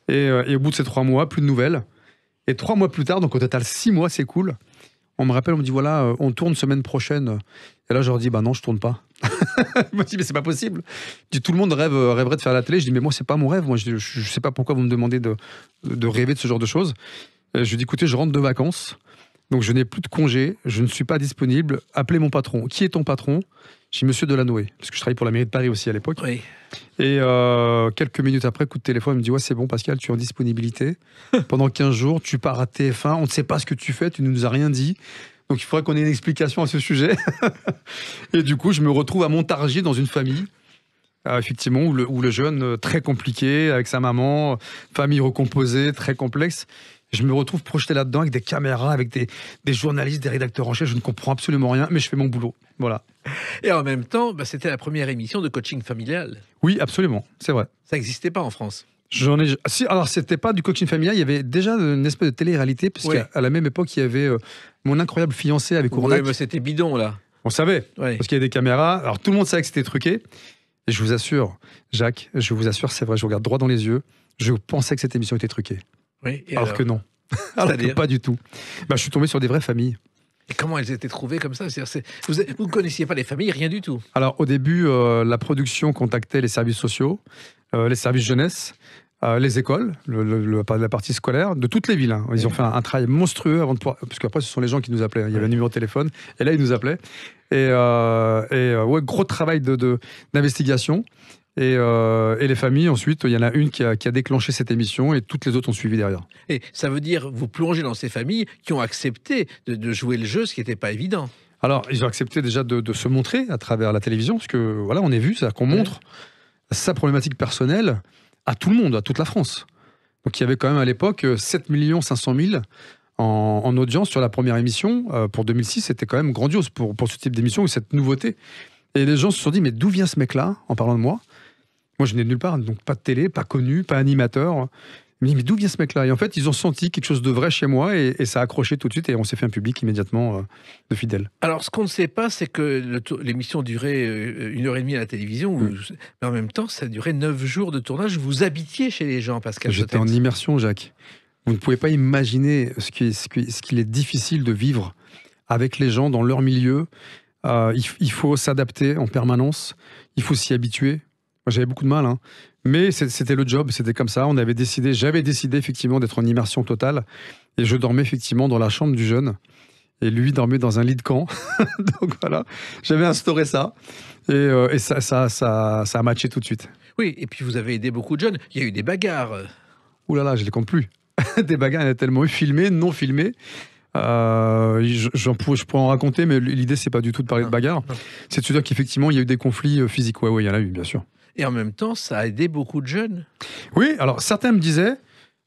Et au bout de ces 3 mois, plus de nouvelles. Et 3 mois plus tard, donc au total 6 mois, c'est cool. On me rappelle, on me dit voilà, on tourne semaine prochaine. Et là, je leur dis bah non, je tourne pas. Je me dis mais c'est pas possible. Je dis, tout le monde rêverait de faire la télé. Je dis mais moi c'est pas mon rêve. Moi je sais pas pourquoi vous me demandez de rêver de ce genre de choses. Et je dis écoutez, je rentre de vacances. Donc je n'ai plus de congé, je ne suis pas disponible. Appelez mon patron. Qui est ton patron? J'ai Monsieur Delanoë, parce que je travaillais pour la mairie de Paris aussi à l'époque. Oui. Et quelques minutes après, coup de téléphone, il me dit ouais c'est bon Pascal, tu es en disponibilité. Pendant 15 jours, tu pars à TF1, on ne sait pas ce que tu fais, tu ne nous as rien dit. Donc il faudrait qu'on ait une explication à ce sujet. Et du coup, je me retrouve à Montargis dans une famille. Effectivement, où le jeune, très compliqué, avec sa maman, famille recomposée, très complexe. Je me retrouve projeté là-dedans avec des caméras, avec des journalistes, des rédacteurs en chef. Je ne comprends absolument rien, mais je fais mon boulot. Voilà. Et en même temps, c'était la première émission de coaching familial. Oui, absolument, c'est vrai. Ça n'existait pas en France. J'en ai. Si, alors, c'était pas du coaching familial, il y avait déjà une espèce de télé-réalité, puisqu'à la même époque, il y avait Mon incroyable fiancé avec Ournac. Oui, mais c'était bidon, là. On savait, Oui. parce qu'il y a des caméras. Alors, tout le monde savait que c'était truqué. Et je vous assure, Jacques, je vous assure, c'est vrai, je vous regarde droit dans les yeux, je pensais que cette émission était truquée. Oui. Et Alors que non. Alors que C'est-à-dire pas du tout. Je suis tombé sur des vraies familles. Et comment elles étaient trouvées comme ça? Vous ne connaissiez pas les familles, rien du tout. Alors, au début, la production contactait les services sociaux, les services jeunesse, les écoles, la partie scolaire, de toutes les villes. Hein. Ils ont fait un travail monstrueux avant de pouvoir... Parce qu'après, ce sont les gens qui nous appelaient. Il y avait un numéro de téléphone, et là, ils nous appelaient. Et gros travail d'investigation. Et les familles, ensuite, il y en a une qui a déclenché cette émission, et toutes les autres ont suivi derrière. Et ça veut dire vous plongez dans ces familles qui ont accepté de jouer le jeu, ce qui n'était pas évident. Alors, ils ont accepté déjà de se montrer à travers la télévision, parce que voilà, on est vu, c'est-à-dire qu'on montre sa problématique personnelle à tout le monde, à toute la France. Donc il y avait quand même à l'époque 7 500 000 en audience sur la première émission. Pour 2006, c'était quand même grandiose pour ce type d'émission, cette nouveauté. Et les gens se sont dit, mais d'où vient ce mec-là, en parlant de moi? Moi, je venais de nulle part, donc pas de télé, pas connu, pas animateur. Mais d'où vient ce mec-là? Et en fait, ils ont senti quelque chose de vrai chez moi, et ça a accroché tout de suite, et on s'est fait un public immédiatement de fidèles. Alors, ce qu'on ne sait pas, c'est que l'émission durait 1h30 à la télévision, mais en même temps, ça durait 9 jours de tournage. Vous habitiez chez les gens, Pascal. J'étais en immersion, Jacques. Vous ne pouvez pas imaginer ce qu'il est difficile de vivre avec les gens dans leur milieu. Il faut s'adapter en permanence, il faut s'y habituer. Moi, j'avais beaucoup de mal, hein. Mais c'était le job, c'était comme ça. J'avais décidé effectivement d'être en immersion totale, et je dormais effectivement dans la chambre du jeune, et lui dormait dans un lit de camp. Donc voilà, j'avais instauré ça, et ça a matché tout de suite. Oui, et puis vous avez aidé beaucoup de jeunes. Il y a eu des bagarres. Ouh là là, je les compte plus. Des bagarres, il y en a tellement eu, filmés, non filmés. Je pourrais en raconter, mais l'idée, c'est pas du tout de parler de bagarre. C'est de se dire qu'effectivement, il y a eu des conflits physiques. Oui, il y en a eu, bien sûr. Et en même temps, ça a aidé beaucoup de jeunes. Oui, alors certains me disaient,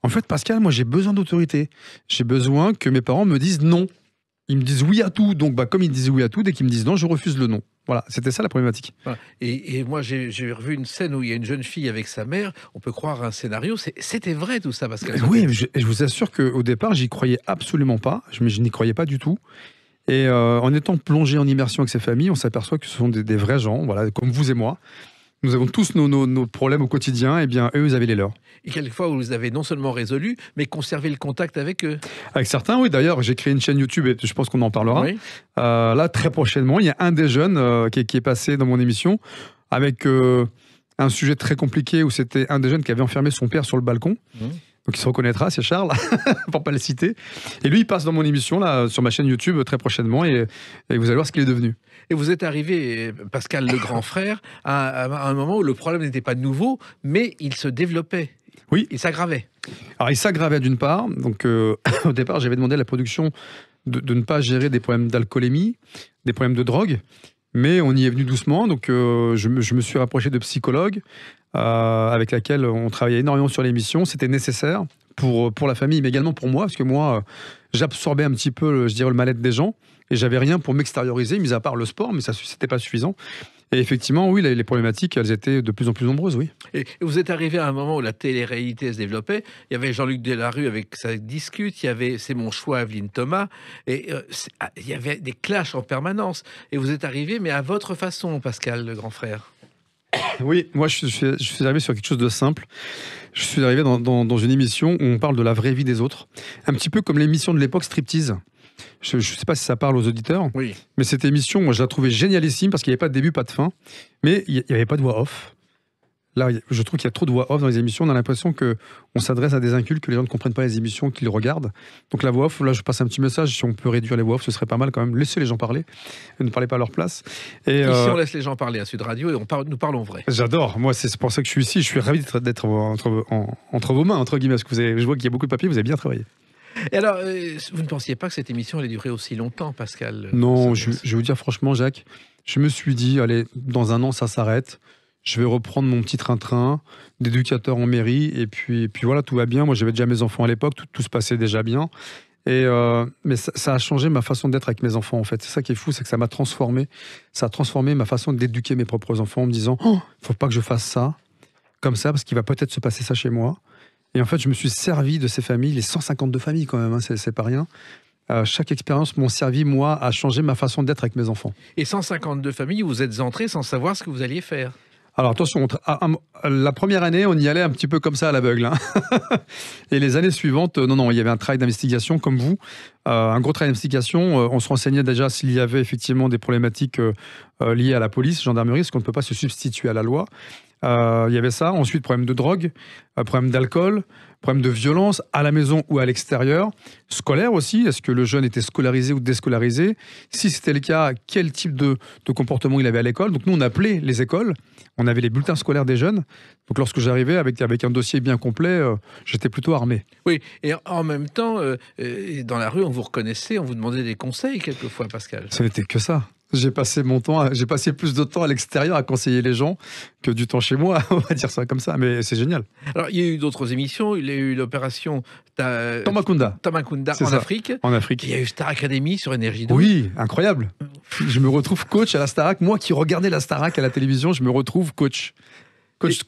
en fait, Pascal, moi, j'ai besoin d'autorité. J'ai besoin que mes parents me disent non. Ils me disent oui à tout. Donc, comme ils me disent oui à tout, dès qu'ils me disent non, je refuse le non. Voilà, c'était ça la problématique. Voilà. Et moi, j'ai revu une scène où il y a une jeune fille avec sa mère. On peut croire un scénario. C'était vrai tout ça, Pascal. Oui, je vous assure qu'au départ, j'y croyais absolument pas. Je n'y croyais pas du tout. Et en étant plongé en immersion avec ces familles, on s'aperçoit que ce sont des vrais gens, voilà, comme vous et moi. Nous avons tous nos problèmes au quotidien, et bien eux, ils avaient les leurs. Et quelquefois, vous avez non seulement résolu, mais conservé le contact avec eux. Avec certains, oui. D'ailleurs, j'ai créé une chaîne YouTube et je pense qu'on en parlera. Oui. Là, très prochainement, il y a un des jeunes qui est passé dans mon émission avec un sujet très compliqué où c'était un des jeunes qui avait enfermé son père sur le balcon. Donc il se reconnaîtra, c'est Charles, pour pas le citer. Et lui, il passe dans mon émission, là, sur ma chaîne YouTube, très prochainement, et vous allez voir ce qu'il est devenu. Et vous êtes arrivé, Pascal, le grand frère, à un moment où le problème n'était pas nouveau, mais il se développait. Oui. Il s'aggravait. Alors il s'aggravait d'une part. Donc au départ, j'avais demandé à la production de ne pas gérer des problèmes d'alcoolémie, des problèmes de drogue. Mais on y est venu doucement, donc je me suis rapproché de psychologues avec laquelle on travaillait énormément sur l'émission. C'était nécessaire pour la famille, mais également pour moi, parce que moi, j'absorbais un petit peu, je dirais, le mal-être des gens, et j'avais rien pour m'extérioriser, mis à part le sport, mais ça, c'était pas suffisant. Et effectivement, oui, les problématiques, elles étaient de plus en plus nombreuses, oui. Et vous êtes arrivé à un moment où la télé-réalité se développait. Il y avait Jean-Luc Delarue avec sa discute, il y avait C'est mon choix, Evelyne Thomas, et il y avait des clashs en permanence. Et vous êtes arrivé, mais à votre façon, Pascal, le grand frère. Oui, moi je suis arrivé sur quelque chose de simple. Je suis arrivé dans une émission où on parle de la vraie vie des autres. Un petit peu comme l'émission de l'époque Striptease. Je ne sais pas si ça parle aux auditeurs, oui. Mais cette émission, moi, je la trouvais génialissime parce qu'il n'y avait pas de début, pas de fin, mais il n'y avait pas de voix off. Là, je trouve qu'il y a trop de voix off dans les émissions. On a l'impression qu'on s'adresse à des incultes, que les gens ne comprennent pas les émissions, qu'ils regardent. Donc la voix off, là, je passe un petit message. Si on peut réduire les voix off, ce serait pas mal quand même. Laissez les gens parler, ne parlez pas à leur place. Et ici, on laisse les gens parler à Sud Radio et nous parlons vrai. J'adore. Moi, c'est pour ça que je suis ici. Je suis ravi d'être entre vos mains, entre guillemets, parce que je vois qu'il y a beaucoup de papiers. Vous avez bien travaillé. Et alors, vous ne pensiez pas que cette émission allait durer aussi longtemps, Pascal? Non, je vais vous dire franchement, Jacques, je me suis dit, allez, dans un an, ça s'arrête. Je vais reprendre mon petit train-train d'éducateur en mairie. Et puis voilà, tout va bien. Moi, j'avais déjà mes enfants à l'époque. Tout se passait déjà bien. Mais ça a changé ma façon d'être avec mes enfants, en fait. C'est ça qui est fou, c'est que ça m'a transformé. Ça a transformé ma façon d'éduquer mes propres enfants en me disant, oh, faut pas que je fasse ça, comme ça, parce qu'il va peut-être se passer ça chez moi. Et en fait, je me suis servi de ces familles, les 152 familles quand même, hein, c'est pas rien. Chaque expérience m'ont servi, moi, à changer ma façon d'être avec mes enfants. Et 152 familles, vous êtes entrés sans savoir ce que vous alliez faire. Alors attention, la première année, on y allait un petit peu comme ça à l'aveugle. Hein. Et les années suivantes, non, il y avait un travail d'investigation comme vous, un gros travail d'investigation. On se renseignait déjà s'il y avait effectivement des problématiques liées à la police, gendarmerie, parce qu'on ne peut pas se substituer à la loi. Il y avait ça. Ensuite, problème de drogue, problème d'alcool, problème de violence à la maison ou à l'extérieur. Scolaire aussi. Est-ce que le jeune était scolarisé ou déscolarisé? Si c'était le cas, quel type de comportement il avait à l'école? Donc nous, on appelait les écoles. On avait les bulletins scolaires des jeunes. Donc lorsque j'arrivais avec un dossier bien complet, j'étais plutôt armé. Oui, et en même temps, dans la rue, on vous reconnaissait, on vous demandait des conseils quelquefois, Pascal. Ce n'était que ça. J'ai passé plus de temps à l'extérieur à conseiller les gens que du temps chez moi, on va dire ça comme ça, mais c'est génial. Alors, il y a eu d'autres émissions, il y a eu l'opération Tambacounda en Afrique. En Afrique. Il y a eu Star Academy sur Énergie 2. Oui, incroyable. Je me retrouve coach à la Starac. Moi qui regardais la Starac à la télévision, je me retrouve coach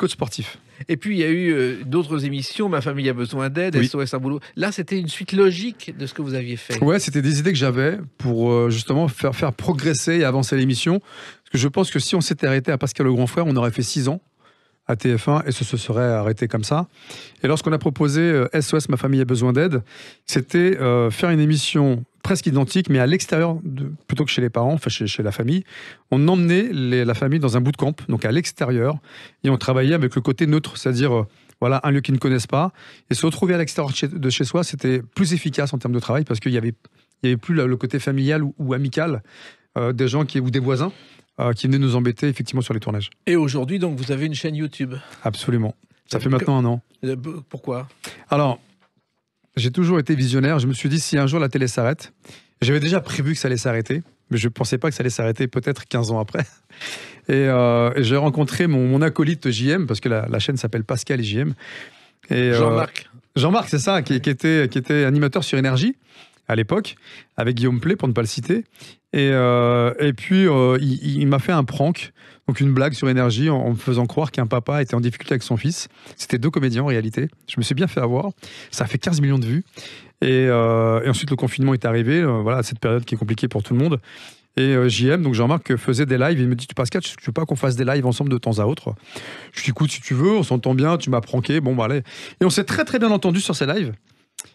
sportif. Et puis, il y a eu d'autres émissions, Ma famille a besoin d'aide, oui. SOS un boulot. Là, c'était une suite logique de ce que vous aviez fait. Ouais, c'était des idées que j'avais pour justement faire progresser et avancer l'émission. Parce que je pense que si on s'était arrêté à Pascal le grand frère, on aurait fait 6 ans à TF1 et ce se serait arrêté comme ça. Et lorsqu'on a proposé SOS Ma famille a besoin d'aide, c'était faire une émission presque identique, mais à l'extérieur, plutôt que chez les parents, enfin chez la famille. On emmenait la famille dans un bootcamp, donc à l'extérieur, et on travaillait avec le côté neutre, c'est-à-dire voilà, un lieu qu'ils ne connaissent pas. Et se retrouver à l'extérieur de chez soi, c'était plus efficace en termes de travail, parce qu'il n'y avait plus le côté familial ou amical des gens ou des voisins qui venaient nous embêter effectivement sur les tournages. Et aujourd'hui, donc, vous avez une chaîne YouTube. Absolument. Ça fait maintenant 1 an. Pourquoi? Alors, j'ai toujours été visionnaire. Je me suis dit, si un jour la télé s'arrête, j'avais déjà prévu que ça allait s'arrêter, mais je ne pensais pas que ça allait s'arrêter peut-être 15 ans après. Et j'ai rencontré mon acolyte JM, parce que la chaîne s'appelle Pascal et JM. Et, Jean-Marc. Jean-Marc, c'est ça, qui était animateur sur Énergie à l'époque, avec Guillaume Play, pour ne pas le citer. Et puis, il m'a fait un prank, donc une blague sur Énergie, en me faisant croire qu'un papa était en difficulté avec son fils. C'était 2 comédiens en réalité. Je me suis bien fait avoir. Ça a fait 15 millions de vues. Et ensuite, le confinement est arrivé, voilà, cette période qui est compliquée pour tout le monde. Et JM, donc Jean-Marc, faisait des lives. Il me dit, Pascal, tu veux pas qu'on fasse des lives ensemble de temps à autre? Je lui dis, écoute, si tu veux, on s'entend bien, tu m'as pranké, bon, bah allez. Et on s'est très très bien entendu sur ces lives.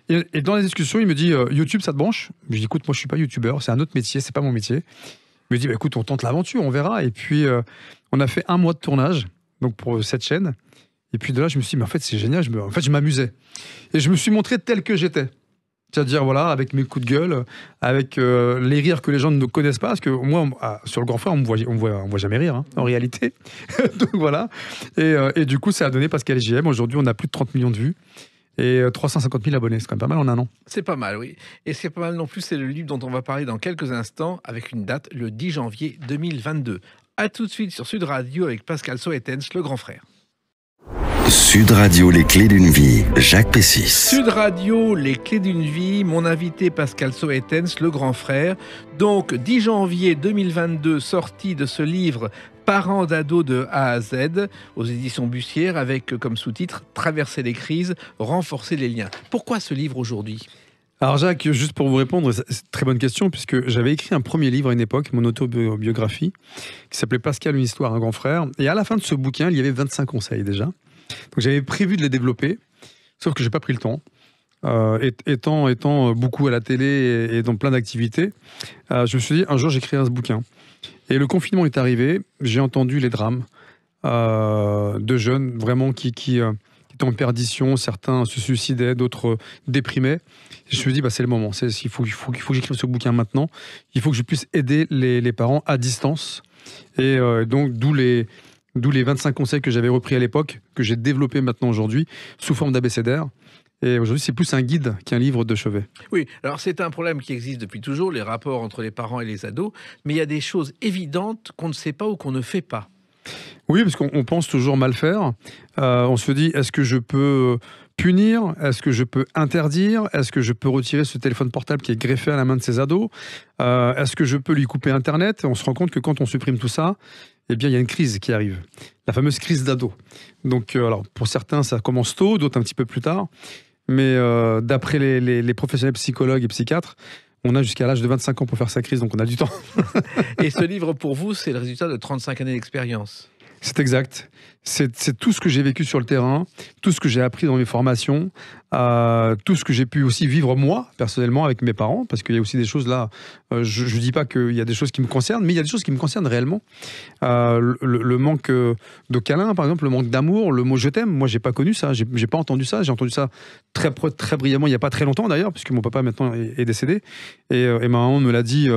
Et dans la discussion, il me dit, YouTube, ça te branche? Je lui dis, écoute, moi je suis pas youtubeur, c'est un autre métier, c'est pas mon métier. Il me dit, bah, écoute, on tente l'aventure, on verra. Et puis, on a fait 1 mois de tournage, donc pour cette chaîne. Et puis de là, je me suis dit, mais en fait, c'est génial, je m'amusais. Et je me suis montré tel que j'étais. C'est-à-dire, voilà, avec mes coups de gueule, avec les rires que les gens ne connaissent pas, parce que moi, sur le Grand Frère, on me voit jamais rire, hein, en réalité. Donc voilà. Et du coup, ça a donné Pascal et JM. Aujourd'hui, on a plus de 30 millions de vues et 350 000 abonnés. C'est quand même pas mal en un an. C'est pas mal, oui. Et c'est pas mal non plus, c'est le livre dont on va parler dans quelques instants, avec une date, le 10 janvier 2022. A tout de suite sur Sud Radio avec Pascal Soetens, le Grand Frère. Sud Radio, les clés d'une vie, Jacques Pessis. Sud Radio, les clés d'une vie, mon invité Pascal Soetens, le Grand Frère. Donc 10 janvier 2022, sortie de ce livre Parents d'ados de A à Z aux éditions Bussière avec comme sous-titre Traverser les crises, renforcer les liens. Pourquoi ce livre aujourd'hui ? Alors Jacques, juste pour vous répondre, c'est une très bonne question, puisque j'avais écrit un premier livre à une époque, mon autobiographie, qui s'appelait Pascal, une histoire, un grand frère. Et à la fin de ce bouquin, il y avait 25 conseils déjà. Donc j'avais prévu de les développer, sauf que j'ai pas pris le temps. Étant beaucoup à la télé et dans plein d'activités, je me suis dit un jour j'écrirai ce bouquin. Et le confinement est arrivé, j'ai entendu les drames de jeunes vraiment qui étaient en perdition, certains se suicidaient, d'autres déprimaient. Et je me suis dit c'est le moment, il faut que j'écrive ce bouquin maintenant. Il faut que je puisse aider les parents à distance. Et donc d'où les 25 conseils que j'avais repris à l'époque, que j'ai développé maintenant aujourd'hui, sous forme d'abécédaire. Et aujourd'hui, c'est plus un guide qu'un livre de chevet. Oui, alors c'est un problème qui existe depuis toujours, les rapports entre les parents et les ados, mais il y a des choses évidentes qu'on ne sait pas ou qu'on ne fait pas. Oui, parce qu'on pense toujours mal faire. On se dit, est-ce que je peux punir? Est-ce que je peux interdire? Est-ce que je peux retirer ce téléphone portable qui est greffé à la main de ces ados? Est-ce que je peux lui couper Internet? On se rend compte que quand on supprime tout ça, eh bien, il y a une crise qui arrive. La fameuse crise d'ado. Donc, alors, pour certains, ça commence tôt, d'autres un petit peu plus tard. Mais d'après les professionnels psychologues et psychiatres, on a jusqu'à l'âge de 25 ans pour faire sa crise, donc on a du temps. Et ce livre, pour vous, c'est le résultat de 35 années d'expérience. C'est exact. C'est tout ce que j'ai vécu sur le terrain, tout ce que j'ai appris dans mes formations, tout ce que j'ai pu aussi vivre moi, personnellement, avec mes parents, parce qu'il y a aussi des choses là, je ne dis pas qu'il y a des choses qui me concernent, mais il y a des choses qui me concernent réellement. Le manque de câlin, par exemple, le manque d'amour, le mot « je t'aime », moi, j'ai pas connu ça, j'ai pas entendu ça, j'ai entendu ça très brièvement, il n'y a pas très longtemps d'ailleurs, puisque mon papa maintenant est décédé, et ma maman me l'a dit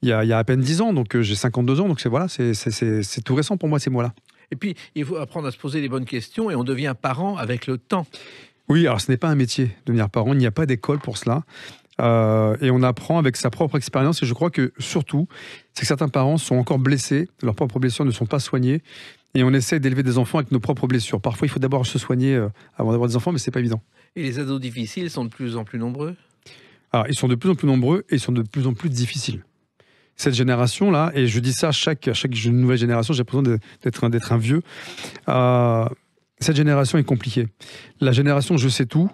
il y a à peine 10 ans, donc j'ai 52 ans, donc c'est tout récent pour moi, ces mots-là. Et puis, il faut apprendre à se poser les bonnes questions et on devient parent avec le temps. Oui, alors ce n'est pas un métier, devenir parent. Il n'y a pas d'école pour cela. Et on apprend avec sa propre expérience. Et je crois que surtout, c'est que certains parents sont encore blessés. Leurs propres blessures ne sont pas soignées. Et on essaie d'élever des enfants avec nos propres blessures. Parfois, il faut d'abord se soigner avant d'avoir des enfants, mais ce n'est pas évident. Et les ados difficiles sont de plus en plus nombreux ? Alors, ils sont de plus en plus nombreux et ils sont de plus en plus difficiles. Cette génération-là, et je dis ça à chaque nouvelle génération, j'ai l'impression d'être un vieux, cette génération est compliquée. La génération je sais tout,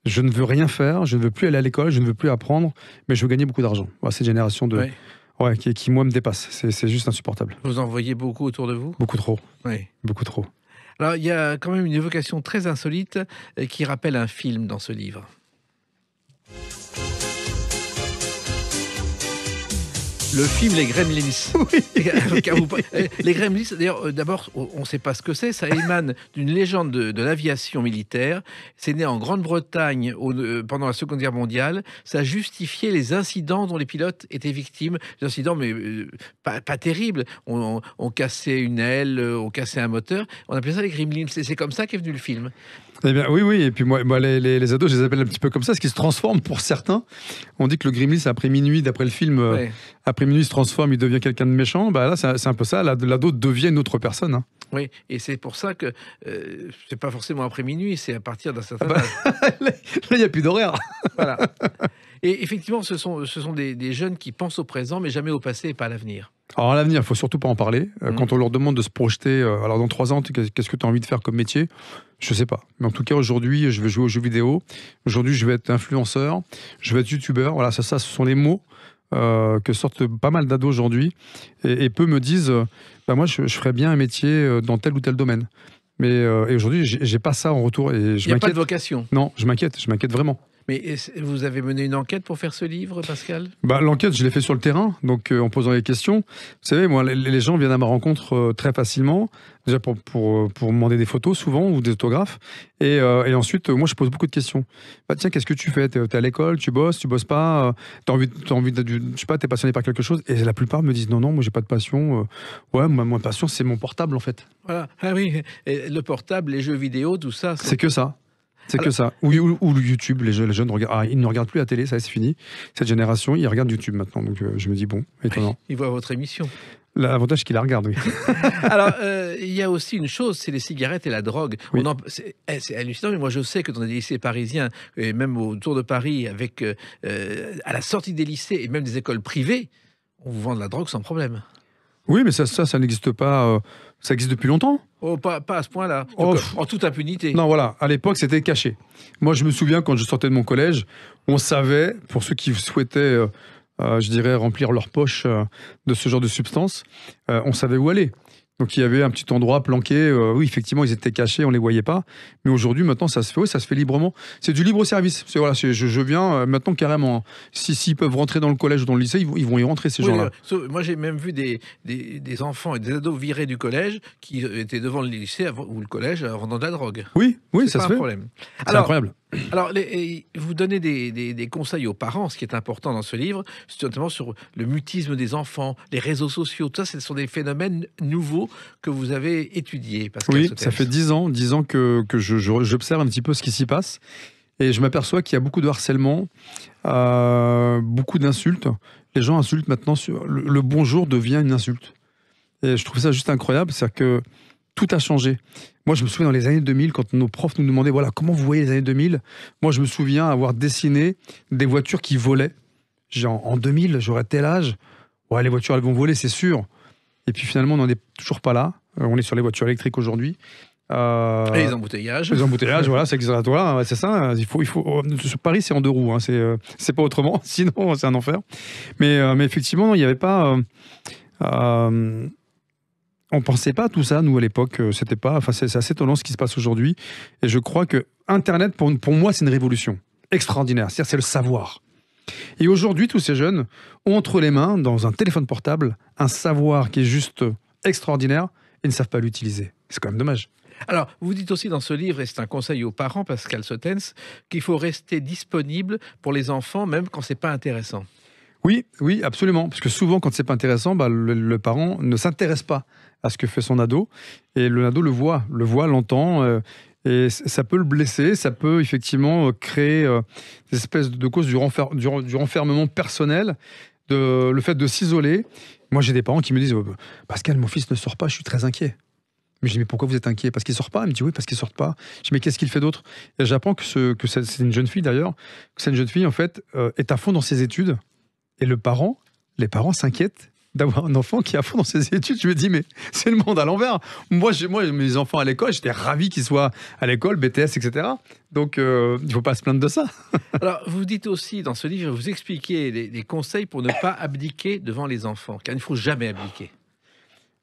je ne veux rien faire, je ne veux plus aller à l'école, je ne veux plus apprendre, mais je veux gagner beaucoup d'argent. Voilà, cette génération qui moi me dépasse, c'est juste insupportable. Vous en voyez beaucoup autour de vous ? Beaucoup trop. Oui. Beaucoup trop. Alors il y a quand même une évocation très insolite qui rappelle un film dans ce livre. Le film Les Gremlins. Oui. Les Gremlins, d'ailleurs, d'abord, on ne sait pas ce que c'est. Ça émane d'une légende de l'aviation militaire. C'est né en Grande-Bretagne pendant la Seconde Guerre mondiale. Ça justifiait les incidents dont les pilotes étaient victimes. Des incidents, mais pas terribles. On cassait une aile, on cassait un moteur. On appelait ça les Gremlins. C'est comme ça qu'est venu le film. Eh bien, oui. Et puis moi les ados, je les appelle un petit peu comme ça, ce qui se transforme pour certains. On dit que le Gremlins, après minuit, d'après le film, après minuit, il se transforme, il devient quelqu'un de méchant. Bah là, c'est un peu ça. L'ado devient une autre personne. Hein. Oui, et c'est pour ça que c'est pas forcément après minuit, c'est à partir d'un certain âge. Là, il n'y a plus d'horaire. Voilà. Et effectivement, ce sont des jeunes qui pensent au présent, mais jamais au passé et pas à l'avenir. Alors à l'avenir, il ne faut surtout pas en parler. Quand on leur demande de se projeter, alors dans 3 ans, qu'est-ce que tu as envie de faire comme métier? Je ne sais pas. Mais en tout cas, aujourd'hui, je vais jouer aux jeux vidéo. Aujourd'hui, je vais être influenceur. Je vais être youtubeur. Voilà, ça, ce sont les mots que sortent pas mal d'ados aujourd'hui, et peu me disent bah moi je ferais bien un métier dans tel ou tel domaine. Mais et aujourd'hui, j'ai pas ça en retour. Et Il n'y a pas de vocation. Non, je m'inquiète vraiment. Mais vous avez mené une enquête pour faire ce livre, Pascal? Bah, l'enquête, je l'ai fait sur le terrain, donc en posant les questions. Vous savez, moi, les gens viennent à ma rencontre très facilement, déjà pour me demander des photos souvent, ou des autographes. Et ensuite, moi, je pose beaucoup de questions. Bah, tiens, qu'est-ce que tu fais? T'es à l'école, tu bosses pas, t'as envie je sais pas, t'es passionné par quelque chose? Et la plupart me disent, non, moi, j'ai pas de passion. Ouais, ma passion, c'est mon portable, en fait. Voilà. Ah oui, et le portable, les jeux vidéo, tout ça. C'est que ça. C'est que ça. Ou le YouTube, les jeunes regardent. Ah, ils ne regardent plus la télé, ça c'est fini. Cette génération, ils regardent YouTube maintenant. Donc je me dis, bon, étonnant. Ils voient votre émission. L'avantage, c'est qu'ils la regardent, oui. Alors, il y a aussi une chose, c'est les cigarettes et la drogue. Oui. C'est hallucinant, mais moi je sais que dans des lycées parisiens, et même autour de Paris, avec à la sortie des lycées et même des écoles privées, on vous vend de la drogue sans problème. Oui, mais ça n'existe pas. Ça existe depuis longtemps. Oh, pas à ce point-là. Oh, En toute impunité. Non, voilà. À l'époque, c'était caché. Moi, je me souviens quand je sortais de mon collège, on savait, pour ceux qui souhaitaient, je dirais, remplir leur poche de ce genre de substance, on savait où aller. Donc il y avait un petit endroit planqué, oui effectivement ils étaient cachés, on les voyait pas. Mais aujourd'hui maintenant ça se fait, oui, ça se fait librement. C'est du libre service. Voilà, je viens maintenant carrément. Hein. S'ils peuvent rentrer dans le collège ou dans le lycée, ils vont y rentrer ces gens-là. Moi j'ai même vu des enfants et des ados virés du collège qui étaient devant le lycée ou le collège en vendant de la drogue. Oui, ça se fait. Problème. C'est incroyable. Alors, vous donnez des conseils aux parents, ce qui est important dans ce livre, notamment sur le mutisme des enfants, les réseaux sociaux. Tout ça, ce sont des phénomènes nouveaux que vous avez étudiés. Oui, ça fait 10 ans que j'observe un petit peu ce qui s'y passe. Et je m'aperçois qu'il y a beaucoup de harcèlement, beaucoup d'insultes. Les gens insultent maintenant. Le bonjour devient une insulte. Et je trouve ça juste incroyable. C'est-à-dire que tout a changé. Moi, je me souviens dans les années 2000, quand nos profs nous demandaient, voilà, comment vous voyez les années 2000 ? Moi, je me souviens avoir dessiné des voitures qui volaient. Genre, en 2000, j'aurais tel âge. Ouais, les voitures, elles vont voler, c'est sûr. Et puis finalement, on n'en est toujours pas là. On est sur les voitures électriques aujourd'hui. Et les embouteillages. Les embouteillages, voilà, c'est exatoire. C'est ça. Sur Paris, c'est en 2 roues. Hein, c'est pas autrement. Sinon, c'est un enfer. Mais effectivement, il n'y avait pas... on pensait pas à tout ça, nous, à l'époque. C'était pas... Enfin, c'est assez étonnant ce qui se passe aujourd'hui. Et je crois que Internet, pour moi, c'est une révolution extraordinaire. C'est-à-dire, c'est le savoir. Et aujourd'hui, tous ces jeunes ont entre les mains, dans un téléphone portable, un savoir qui est juste extraordinaire et ne savent pas l'utiliser. C'est quand même dommage. Alors, vous dites aussi dans ce livre, et c'est un conseil aux parents, Pascal Sotens, qu'il faut rester disponible pour les enfants, même quand c'est pas intéressant. Oui, absolument. Parce que souvent, quand c'est pas intéressant, le parent ne s'intéresse pas à ce que fait son ado. Et l'ado le voit, l'entend. Et ça peut le blesser, ça peut effectivement créer des espèces de causes du renfermement personnel, le fait de s'isoler. Moi, j'ai des parents qui me disent Pascal, mon fils ne sort pas, je suis très inquiet. Mais je dis, mais pourquoi vous êtes inquiet? Parce qu'il sort pas? Elle me dit, oui, parce qu'il sort pas. Je dis, mais qu'est-ce qu'il fait d'autre? Et j'apprends que c'est une jeune fille d'ailleurs, que cette jeune fille, en fait, est à fond dans ses études. Et les parents s'inquiètent d'avoir un enfant qui est à fond dans ses études. Je me dis, mais c'est le monde à l'envers. Moi, mes enfants à l'école, j'étais ravi qu'ils soient à l'école, BTS, etc. Donc, il ne faut pas se plaindre de ça. Alors, vous dites aussi dans ce livre, vous expliquez des conseils pour ne pas abdiquer devant les enfants, car il ne faut jamais abdiquer.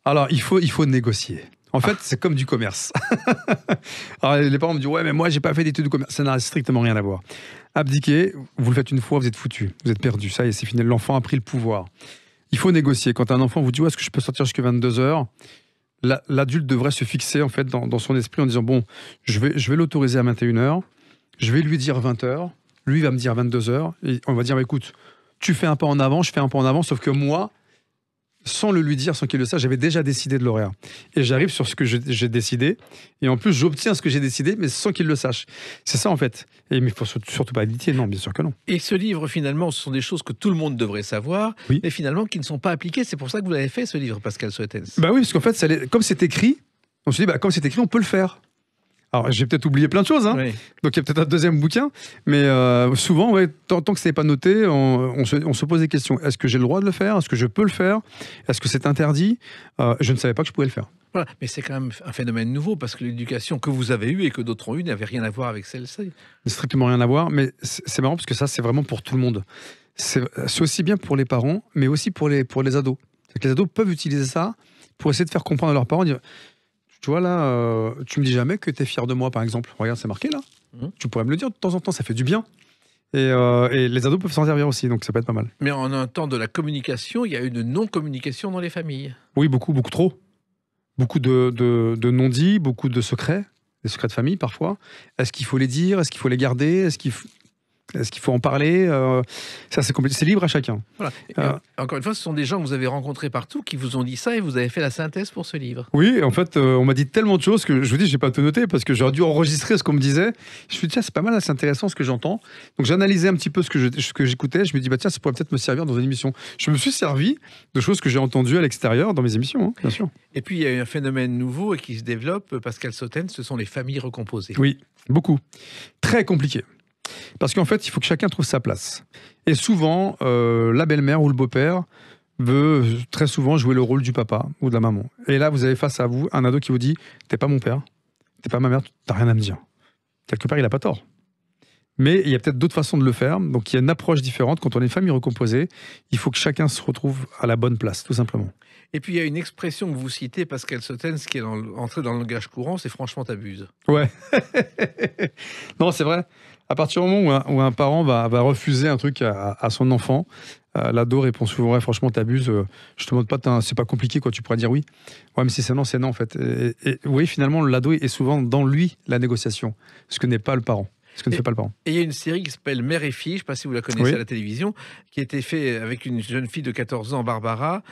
Alors, il faut négocier. En fait, c'est comme du commerce. Alors, les parents me disent, ouais, mais moi, j'ai pas fait d'études de commerce. Ça n'a strictement rien à voir. Abdiquer, vous le faites une fois, vous êtes foutu. Vous êtes perdu. Ça y est, c'est fini. L'enfant a pris le pouvoir. Il faut négocier. Quand un enfant vous dit, est-ce que je peux sortir jusqu'à 22h? L'adulte devrait se fixer, en fait, dans son esprit en disant, bon, je vais l'autoriser à 21h. Je vais lui dire 20h. Lui va me dire 22h. Et on va dire, écoute, tu fais un pas en avant, je fais un pas en avant, sauf que moi, sans le lui dire, sans qu'il le sache, j'avais déjà décidé de l'horaire. Et j'arrive sur ce que j'ai décidé. Et en plus, j'obtiens ce que j'ai décidé, mais sans qu'il le sache. C'est ça, en fait. Mais il ne faut surtout pas abdiquer. Non, bien sûr que non. Et ce livre, finalement, ce sont des choses que tout le monde devrait savoir, oui. Mais finalement, qui ne sont pas appliquées. C'est pour ça que vous l'avez fait, ce livre, Pascal Sotens. Bah oui, parce qu'en fait, comme c'est écrit, on se dit, comme c'est écrit, on peut le faire. Alors, j'ai peut-être oublié plein de choses, hein. Oui. Donc il y a peut-être un deuxième bouquin, mais souvent, tant que ce n'est pas noté, on se pose des questions. Est-ce que j'ai le droit de le faire? Est-ce que je peux le faire? Est-ce que c'est interdit? Je ne savais pas que je pouvais le faire. Voilà. Mais c'est quand même un phénomène nouveau, parce que l'éducation que vous avez eue et que d'autres ont eue n'avait rien à voir avec celle-ci. Strictement rien à voir, mais c'est marrant, parce que ça, c'est vraiment pour tout le monde. c'est aussi bien pour les parents, mais aussi pour les ados. C'est que les ados peuvent utiliser ça pour essayer de faire comprendre à leurs parents, dire, tu vois là, tu me dis jamais que tu es fier de moi, par exemple. Regarde, c'est marqué là. Tu pourrais me le dire de temps en temps, ça fait du bien. Et les ados peuvent s'en servir aussi, donc ça peut être pas mal. Mais en un temps de la communication, il y a une non-communication dans les familles. Oui, beaucoup trop. Beaucoup de non-dits, beaucoup de secrets, des secrets de famille parfois. Est-ce qu'il faut les dire? Est-ce qu'il faut les garder? Est-ce qu'il faut en parler? Ça, c'est compliqué. C'est libre à chacun. Voilà. Encore une fois, ce sont des gens que vous avez rencontrés partout qui vous ont dit ça et vous avez fait la synthèse pour ce livre. Oui, en fait, on m'a dit tellement de choses que je vous dis, j'ai pas tout noté parce que j'aurais dû enregistrer ce qu'on me disait. Je me suis dit, tiens, c'est pas mal, c'est intéressant ce que j'entends. Donc j'analysais un petit peu ce que j'écoutais. Je me dis, bah tiens, ça pourrait peut-être me servir dans une émission. Je me suis servi de choses que j'ai entendues à l'extérieur dans mes émissions, hein, bien sûr. Et puis il y a un phénomène nouveau et qui se développe, Pascal Sautain, ce sont les familles recomposées. Oui, beaucoup. Très compliqué. Parce qu'en fait, il faut que chacun trouve sa place. Et souvent, la belle-mère ou le beau-père veut très souvent jouer le rôle du papa ou de la maman. Et là, vous avez face à vous un ado qui vous dit « T'es pas mon père, t'es pas ma mère, t'as rien à me dire ». Quelque part, il n'a pas tort. Mais il y a peut-être d'autres façons de le faire. Donc, il y a une approche différente. Quand on est une famille recomposée, il faut que chacun se retrouve à la bonne place, tout simplement. Et puis, il y a une expression que vous citez, Pascal Sautain, qui est entrée dans le langage courant, c'est « franchement, t'abuses ». Ouais. Non, c'est vrai. À partir du moment où un parent va refuser un truc à son enfant, l'ado répond souvent ouais, franchement t'abuses, je te demande pas, c'est pas compliqué quoi, tu pourrais dire oui. Ouais mais si c'est non en fait. Et oui finalement l'ado est souvent dans lui la négociation, ce que n'est pas le parent. Ce que ne fait pas le parent. Et il y a une série qui s'appelle Mère et fille, je ne sais pas si vous la connaissez à la télévision, qui a été faite avec une jeune fille de 14 ans, Barbara,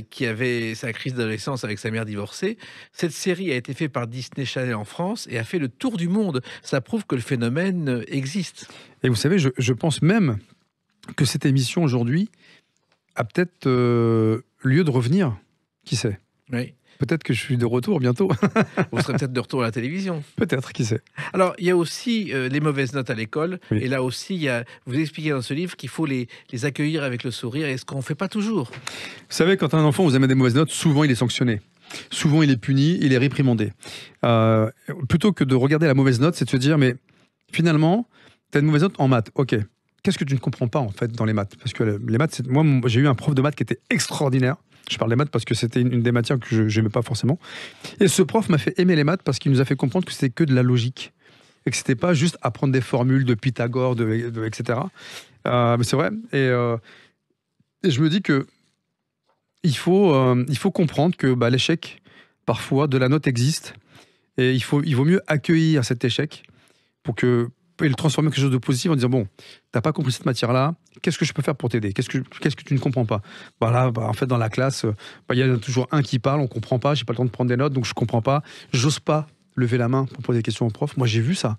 qui avait sa crise d'adolescence avec sa mère divorcée. Cette série a été faite par Disney Channel en France et a fait le tour du monde. Ça prouve que le phénomène existe. Et vous savez, je pense même que cette émission aujourd'hui a peut-être lieu de revenir. Qui sait? Oui. Peut-être que je suis de retour bientôt. Vous serez peut-être de retour à la télévision. Peut-être, qui sait. Alors, il y a aussi les mauvaises notes à l'école. Oui. Et là aussi, vous expliquez dans ce livre qu'il faut les accueillir avec le sourire. Et ce qu'on ne fait pas toujours. Vous savez, quand un enfant vous amène des mauvaises notes, souvent il est sanctionné. Souvent il est puni, il est réprimandé. Plutôt que de regarder la mauvaise note, c'est de se dire, mais finalement, tu as une mauvaise note en maths. Ok. Qu'est-ce que tu ne comprends pas en fait dans les maths? Parce que les maths, moi j'ai eu un prof de maths qui était extraordinaire. Je parle des maths parce que c'était une des matières que je n'aimais pas forcément. Et ce prof m'a fait aimer les maths parce qu'il nous a fait comprendre que c'était que de la logique. Et que c'était pas juste apprendre des formules de Pythagore, etc. Mais c'est vrai. Et je me dis que il faut comprendre que l'échec, parfois, de la note existe. Et il vaut mieux accueillir cet échec et le transformer en quelque chose de positif en disant bon, t'as pas compris cette matière-là, qu'est-ce que je peux faire pour t'aider? Qu'est-ce que tu ne comprends pas? En fait, dans la classe, il y en a toujours un qui parle, on comprend pas, j'ai pas le temps de prendre des notes, donc je comprends pas, j'ose pas lever la main pour poser des questions au prof. Moi, j'ai vu ça.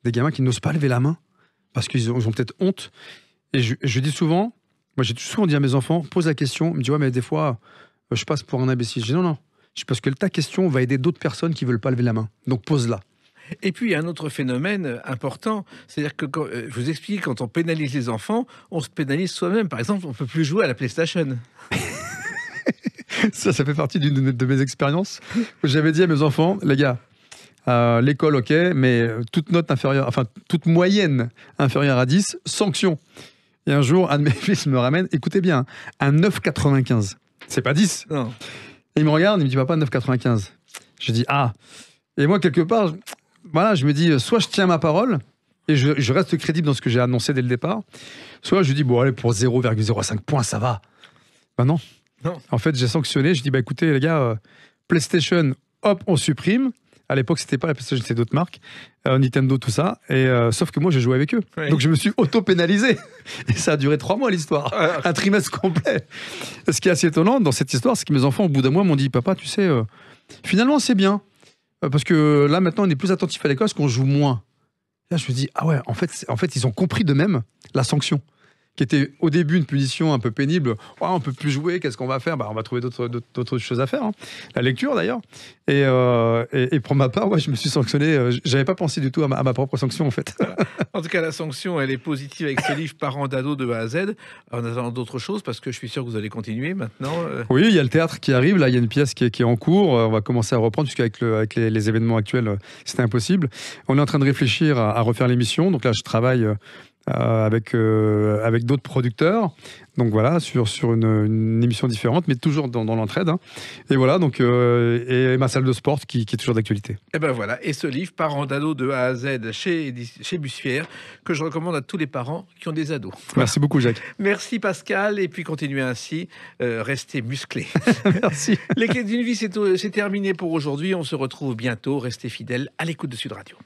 Des gamins qui n'osent pas lever la main parce qu'ils ont peut-être honte. Et je dis souvent, moi j'ai souvent dit à mes enfants, pose la question, ils me disent ouais, mais des fois, je passe pour un imbécile. Je dis non, parce que ta question va aider d'autres personnes qui veulent pas lever la main. Donc pose-la. Et puis, il y a un autre phénomène important, c'est-à-dire que, je vous explique, quand on pénalise les enfants, on se pénalise soi-même. Par exemple, on ne peut plus jouer à la PlayStation. Ça fait partie d'une de mes expériences. J'avais dit à mes enfants, les gars, l'école, ok, mais toute note inférieure, enfin, toute moyenne inférieure à 10, sanction. Et un jour, un de mes fils me ramène, écoutez bien, un 9,95. C'est pas 10. Non. Et il me regarde, il me dit, papa, 9,95. Je dis, ah. Et moi, quelque part, voilà, je me dis, soit je tiens ma parole et je reste crédible dans ce que j'ai annoncé dès le départ, soit je dis, bon, allez, pour 0,05 points, ça va. Non. En fait, j'ai sanctionné, je dis, écoutez, les gars, PlayStation, hop, on supprime. À l'époque, c'était pas la PlayStation, c'était d'autres marques, Nintendo, tout ça. Et sauf que moi, j'ai joué avec eux. Oui. Donc, je me suis auto-pénalisé. Et ça a duré 3 mois, l'histoire. Un trimestre complet. Ce qui est assez étonnant dans cette histoire, c'est que mes enfants, au bout d'un mois, m'ont dit, papa, tu sais, finalement, c'est bien. Parce que là, maintenant, on est plus attentif à l'école parce qu'on joue moins. Là, je me dis, ah ouais, en fait, ils ont compris d'eux-mêmes la sanction, qui était au début une punition un peu pénible. Oh, on peut plus jouer, qu'est-ce qu'on va faire? On va trouver d'autres choses à faire. Hein. La lecture, d'ailleurs. Et pour ma part, je me suis sanctionné. J'avais pas pensé du tout à ma propre sanction, en fait. Voilà. En tout cas, la sanction, elle est positive avec ce livre Parents d'ados de A à Z. En attendant d'autres choses, parce que je suis sûr que vous allez continuer maintenant. Oui, il y a le théâtre qui arrive. Là, il y a une pièce qui est en cours. On va commencer à reprendre, puisqu'avec les événements actuels, c'était impossible. On est en train de réfléchir à refaire l'émission. Donc là, je travaille avec d'autres producteurs. Donc voilà, sur une émission différente, mais toujours dans l'entraide. Hein. Et voilà, donc, et ma salle de sport qui est toujours d'actualité. Et ben voilà, et ce livre, Parents d'ados de A à Z chez Bussière, que je recommande à tous les parents qui ont des ados. Merci beaucoup, Jacques. Merci Pascal, et puis continuez ainsi, restez musclés. Merci. Les Clés d'une vie, c'est terminé pour aujourd'hui. On se retrouve bientôt. Restez fidèles à l'écoute de Sud Radio.